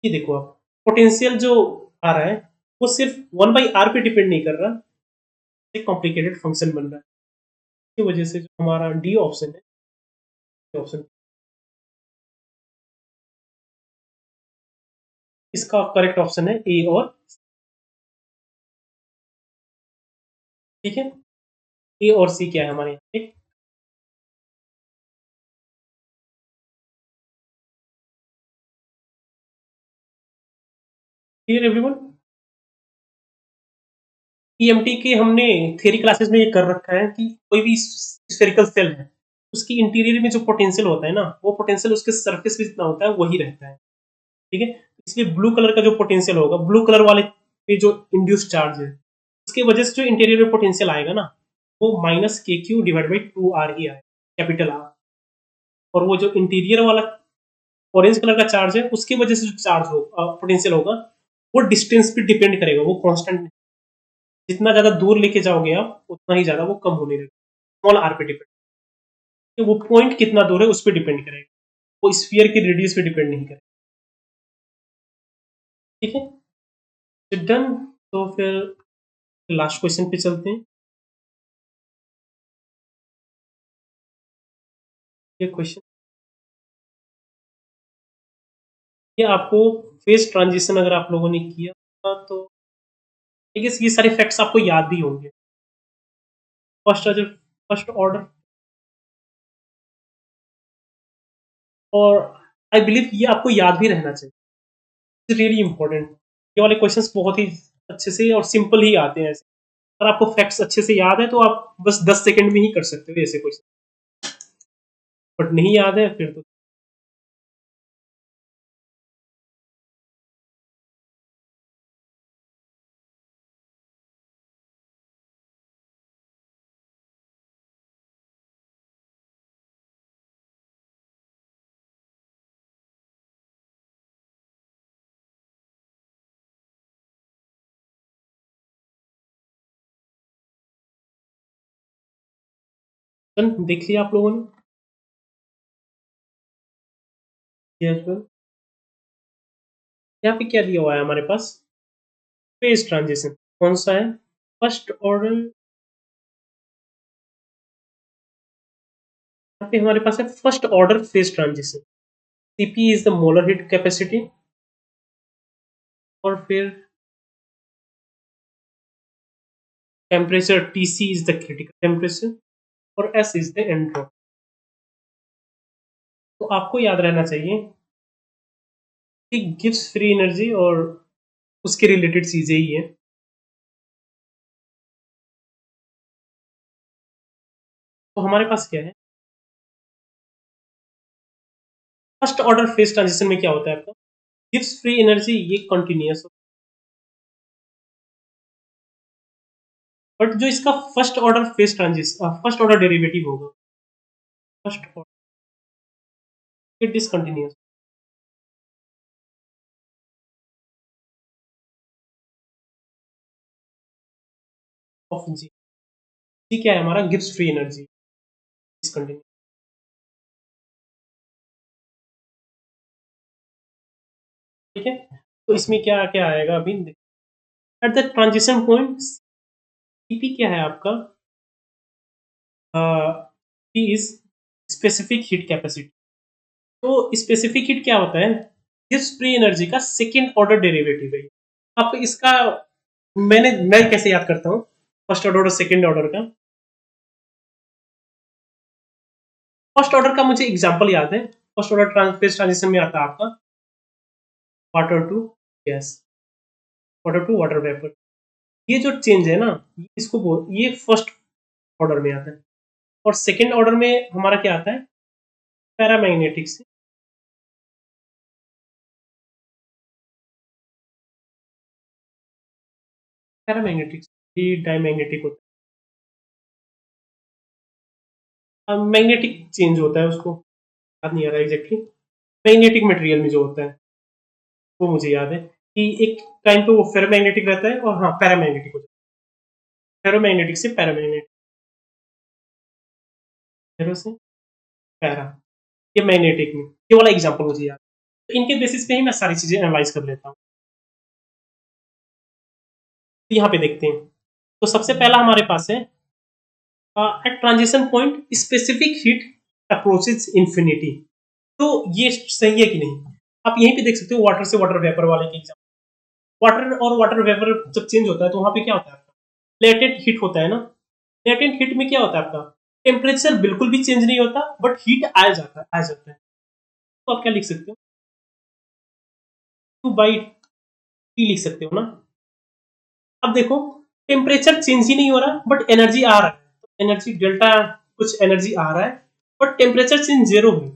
ये देखो आप, पोटेंशियल जो आ रहा है वो सिर्फ 1/r पे डिपेंड नहीं कर रहा, एक कॉम्प्लिकेटेड फंक्शन बन रहा है। इसकी वजह से जो हमारा डी ऑप्शन है, ऑप्शन इसका करेक्ट ऑप्शन है ए और, ठीक है, ए और सी क्या है हमारे यहाँ, ठीक। Clear everyone. ईएमटी के हमने थ्योरी क्लासेस में ये कर रखा है कि कोई भी स्फेरिकल सेल है, उसकी इंटीरियर में जो पोटेंशियल होता है ना, वो पोटेंशियल उसके सरफेस पे जितना होता है वही रहता है, ठीक है। इसलिए ब्लू कलर का जो पोटेंशियल होगा, ब्लू कलर वाले पे जो इंड्यूस चार्ज है, उसकी वजह से जो इंटीरियर में पोटेंशियल आएगा ना, वो -KQ/2R ही आएगा, कैपिटल आर। और वो जो इंटीरियर वाला ऑरेंज कलर का चार्ज है, उसकी वजह से जो चार्ज हो पोटेंशियल होगा, वो डिस्टेंस पे डिपेंड करेगा, वो कांस्टेंट, जितना ज्यादा दूर लेके जाओगे आप उतना ही ज्यादा वो कम होने लगेगा, स्मॉल आर पे डिपेंड, तो वो पॉइंट कितना दूर है उस पर डिपेंड करेगा, वो स्फीयर की रेडियस पे डिपेंड नहीं करेगा, ठीक है। डन। तो फिर लास्ट क्वेश्चन पे चलते हैं। ये क्वेश्चन, ये आपको फेज ट्रांजिशन अगर आप लोगों ने किया तो आई गेस ये सारे फैक्ट्स आपको याद भी होंगे। फर्स्ट ऑर्डर, और आई बिलीव ये आपको याद भी रहना चाहिए, इट्स रियली इंपॉर्टेंट। ये वाले क्वेश्चंस बहुत ही अच्छे से और सिंपल ही आते हैं ऐसे, अगर आपको फैक्ट्स अच्छे से याद है तो आप बस 10 सेकंड में ही कर सकते हो ऐसे क्वेश्चन, बट नहीं याद है फिर तो। डन, देख लिया आप लोगों ने। यस वेल, यहाँ पे क्या दिया हुआ है हमारे पास, फेज ट्रांजिशन कौन सा है, फर्स्ट ऑर्डर। यहाँ पे हमारे पास है first order phase transition, CP is the molar heat capacity, और फिर temperature TC is the critical temperature, और एस इज द एंट्रोपी। तो आपको याद रहना चाहिए कि गिब्स फ्री एनर्जी और उसके रिलेटेड चीजें ही है। तो हमारे पास क्या है, फर्स्ट ऑर्डर फेज ट्रांजिशन में क्या होता है आपका, गिब्स फ्री एनर्जी ये कंटिन्यूअस, बट जो इसका first order phase transition, first order derivative होगा, फर्स्ट ऑर्डर डिसकंटिन्यूअस ऑफ जी, जी क्या है हमारा, गिब्स फ्री एनर्जी डिसकंटिन्यूअस, ठीक है। तो इसमें क्या क्या आएगा अभी, at the transition point CP क्या है आपका, P is specific heat capacity. तो स्पेसिफिक हीट क्या होता है, गिब्स फ्री एनर्जी का सेकेंड ऑर्डर डेरिवेटिव है। आप इसका, मैं कैसे याद करता हूँ फर्स्ट ऑर्डर और सेकेंड ऑर्डर का, फर्स्ट ऑर्डर का मुझे एग्जांपल याद है, फर्स्ट ऑर्डर फेज ट्रांजिशन में आता है आपका water to gas, water to water vapour, ये जो चेंज है ना, इसको ये फर्स्ट ऑर्डर में आता है। और सेकेंड ऑर्डर में हमारा क्या आता है, पैरामैग्नेटिक से, पैरामैग्नेटिक से डायमैग्नेटिक होता है, मैग्नेटिक चेंज होता है उसको, याद नहीं आ रहा एग्जैक्टली, मैग्नेटिक मटेरियल में जो होता है, वो मुझे याद है कि एक टाइम पे वो फेरोमैग्नेटिक रहता है और हाँ पैरामैग्नेटिक हो जाता है, फेरोमैग्नेटिक से पैरामैग्नेटिक, फेरो से पैरा, ये मैग्नेटिक में, ये वाला एग्जांपल मुझे याद है। तो इनके बेसिस पे ही मैं सारी चीजें एनालाइज कर लेता हूँ। तो यहाँ पे देखते हैं, तो सबसे पहला हमारे पास है at transition point specific heat approaches infinity. तो ये सही है कि नहीं? आप यहीं पे देख सकते हो वाटर से वाटर वेपर वाले के एग्जांपल। वाटर और वाटर वेपर जब चेंज होता है तो वहां पे क्या होता है आपका, लेटेंट हीट होता है ना। लेटेंट हीट में क्या होता है आपका, टेम्परेचर बिल्कुल भी चेंज नहीं होता बट हीट आ जाता है। तो आप क्या लिख सकते हो, टू बाई टी लिख सकते हो ना। अब देखो, टेम्परेचर चेंज ही नहीं हो रहा बट एनर्जी आ रहा है, तो एनर्जी डेल्टा, कुछ एनर्जी आ रहा है बट टेम्परेचर चेंज जीरो है।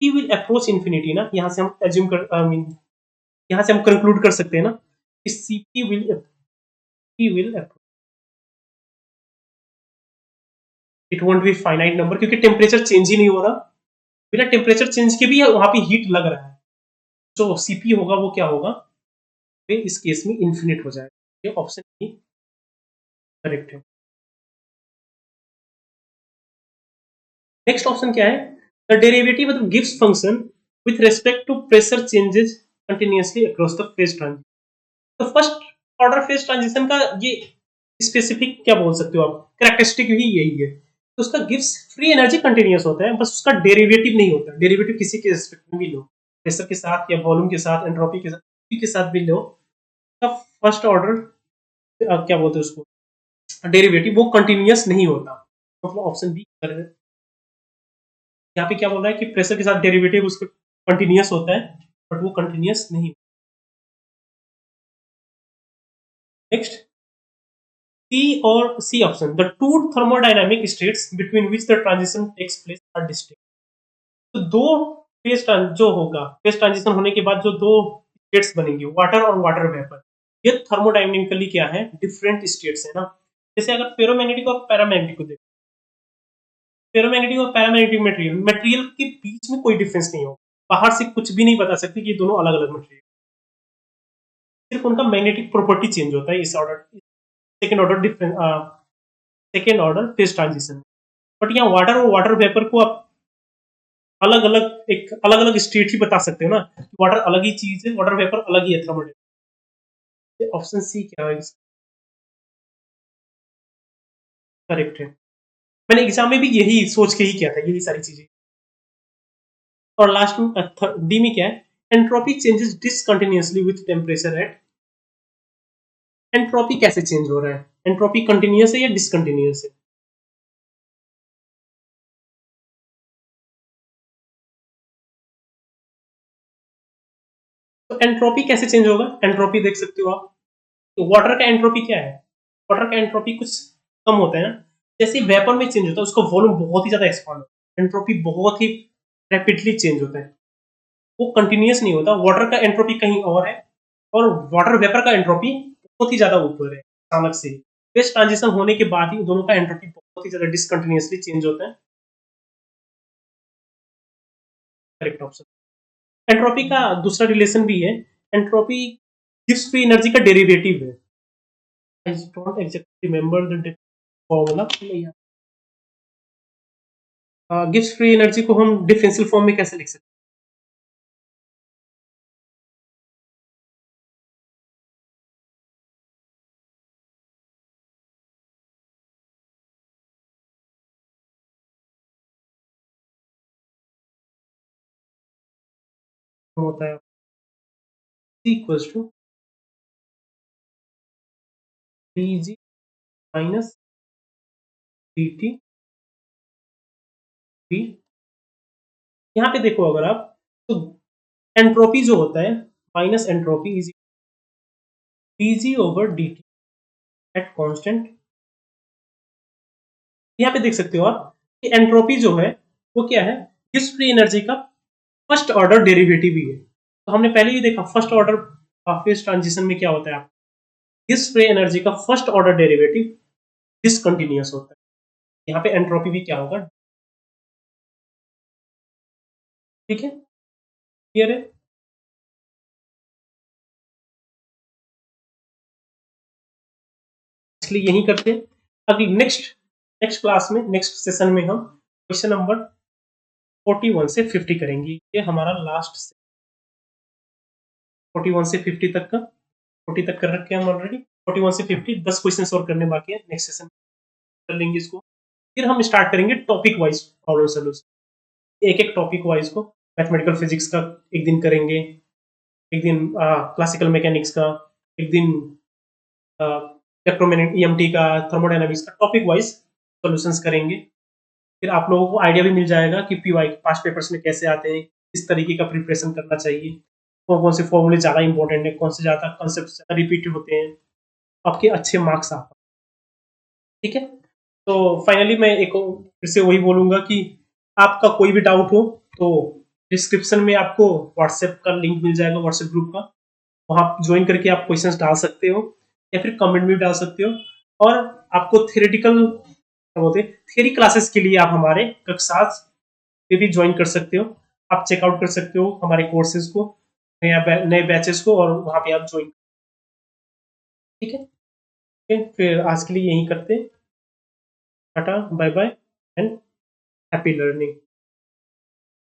ही विल अप्रोच इन्फिनिटी ना, यहाँ से हम एज्यूम कर, आई मीन यहाँ से हम कंक्लूड कर सकते हैं ना कि CP will approach, it won't be finite number, क्योंकि टेम्परेचर चेंज ही नहीं हो रहा। बिना टेम्परेचर चेंज के भी वहां पे हीट लग रहा है, जो सीपी होगा वो क्या होगा, तो इस केस में इन्फिनिट हो जाएगा। ये ऑप्शन ही करेक्ट है। नेक्स्ट ऑप्शन क्या है, the derivative of Gibbs function with respect to pressure changes continuously across the phase transition. तो फर्स्ट ऑर्डर फेज ट्रांजिशन का ये स्पेसिफिक क्या बोल सकते हो आप, कैरेक्टरिस्टिक ही यही है। तो उसका गिव्स फ्री एनर्जी कंटिन्यूअस होता है, बस उसका डेरिवेटिव नहीं होता। डेरिवेटिव किसी के रेस्पेक्ट में भी लो, प्रेशर के साथ या वॉल्यूम के साथ, एंट्रोपी के साथ भी लो, तब फर्स्ट ऑर्डर क्या बोलते हैं उसको, डेरिवेटिव वो कंटिन्यूअस नहीं होता। मतलब ऑप्शन बी। यहाँ पे क्या बोल रहा है कि प्रेशर के साथ डेरिवेटिव उसका कंटिन्यूअस होता है बट वो कंटिन्यूअस नहीं। नेक्स्ट, सी और C option, the two thermodynamic states between which the transition takes place are distinct. तो दो फेज जो होगा, फेज ट्रांजिशन होने के बाद जो दो स्टेट्स बनेंगे, वाटर और वाटर वेपर, ये थर्मोडायनेमिकली क्या है, डिफरेंट स्टेट्स है ना। जैसे अगर फेरोमैग्नेटिक और पैरामैग्नेटिक को देखो, फेरोमैग्नेटिक और पैरामैग्नेटिक मटेरियल, मटेरियल के बीच में कोई डिफरेंस नहीं होगा, बाहर से कुछ भी नहीं बता सकते कि ये दोनों अलग अलग मटेरियल, सिर्फ उनका मैग्नेटिक प्रॉपर्टी चेंज होता है इस order, second order difference, second order phase transition. But यहाँ वाटर और वाटर वेपर को आप अलग अलग, एक अलग अलग स्टेट ही बता सकते हो ना, वाटर अलग ही चीज है, वाटर वेपर अलग ही है, थर्मोडायनामिक। ऑप्शन सी क्या है, करेक्ट है। मैंने एग्जाम में भी यही सोच के ही किया था, यही सारी चीजें। और लास्ट में डी में क्या है, entropy changes discontinuously with temperature at. Entropy कैसे चेंज हो रहा है, एंट्रोपी कंटिन्यूअस है या डिसकंटिन्यूअस है? तो एंट्रोपी कैसे चेंज होगा, एंट्रोपी देख सकते हो आप, तो वाटर का एंट्रोपी क्या है, वाटर का एंट्रोपी कुछ कम होता है ना। जैसे वेपर में चेंज होता है, उसका वॉल्यूम बहुत ही ज्यादा एक्सपांड होता है, एंट्रोपी बहुत ही रैपिडली चेंज होता है, वो कंटिन्यूअस नहीं होता। वाटर का एंट्रोपी कहीं और है और वाटर वेपर का एंट्रोपी बहुत ही ज्यादा ऊपर है अचानक से। फेज ट्रांजिशन होने के बाद ही दोनों का एंट्रोपी बहुत ही ज्यादा डिसकंटिन्यूअसली चेंज होता है। Correct option. एंट्रोपी का दूसरा रिलेशन भी है, एंट्रोपी गिव्स फ्री एनर्जी का डेरिवेटिव है। I don't exactly remember the formula. Gives free energy को हम डिफरेंशियल फॉर्म में कैसे लिख सकते हैं, होता है equals to dg minus dt v। यहाँ पे देखो अगर आप, तो एंट्रोपी जो होता है minus entropy is dg over dt at constant. यहाँ पे देख सकते हो आप कि एंट्रोपी जो है वो क्या है, गिव्स फ्री एनर्जी का फर्स्ट ऑर्डर डेरिवेटिव ही है। तो हमने पहले ही देखा फर्स्ट ऑर्डर फेज ट्रांजिशन में क्या होता है, गिव्स फ्री एनर्जी का फर्स्ट ऑर्डर डेरिवेटिव डिसकंटिन्यूअस होता है। यहाँ पे एंट्रोपी भी क्या होगा, ठीक है, क्लियर है। इसलिए यही करते हैं। अगली नेक्स्ट क्लास में, नेक्स्ट सेशन में हम क्वेश्चन नंबर 41 से 50 करेंगे। ये हमारा लास्ट 41 से 50 तक का, 40 तक कर रखे हैं हम ऑलरेडी। 41 से 50 10 क्वेश्चन और करने बाकी है, नेक्स्ट सेशन कर लेंगे इसको। फिर हम स्टार्ट करेंगे टॉपिक वाइज प्रॉब्लम सोल्यूशन, एक एक टॉपिक वाइज को। मैथमेटिकल फिजिक्स का एक दिन करेंगे, एक दिन क्लासिकल मैकेनिक्स का, एक दिन इलेक्ट्रोमैग्नेटिक ईएमटी का, थर्मोडायनामिक्स का, टॉपिक वाइज सॉल्यूशंस करेंगे। फिर आप लोगों को आइडिया भी मिल जाएगा कि पीवाई पास्ट पेपर्स में कैसे आते हैं, किस तरीके का प्रिपरेशन करना चाहिए, कौन कौन से फॉर्मूले ज़्यादा इंपॉर्टेंट है, कौन से ज़्यादा कॉन्सेप्ट ज़्यादा रिपीट होते हैं, आपके अच्छे मार्क्स आ। ठीक है, तो फाइनली मैं एक फिर से वही बोलूंगा कि आपका कोई भी डाउट हो तो डिस्क्रिप्शन में आपको व्हाट्सएप का लिंक मिल जाएगा, व्हाट्सएप ग्रुप का, वहां ज्वाइन करके आप क्वेश्चंस डाल सकते हो या फिर कमेंट भी डाल सकते हो। और आपको थियोरेटिकल क्या बोलते हैं, थियरी क्लासेस के लिए आप हमारे कक्षा पे भी ज्वाइन कर सकते हो। आप चेकआउट कर सकते हो हमारे कोर्सेज को, नए बैचेस को, और वहां पे आप ज्वाइन। ठीक है, फिर आज के लिए यही करते हैं। Tata, bye bye and happy learning.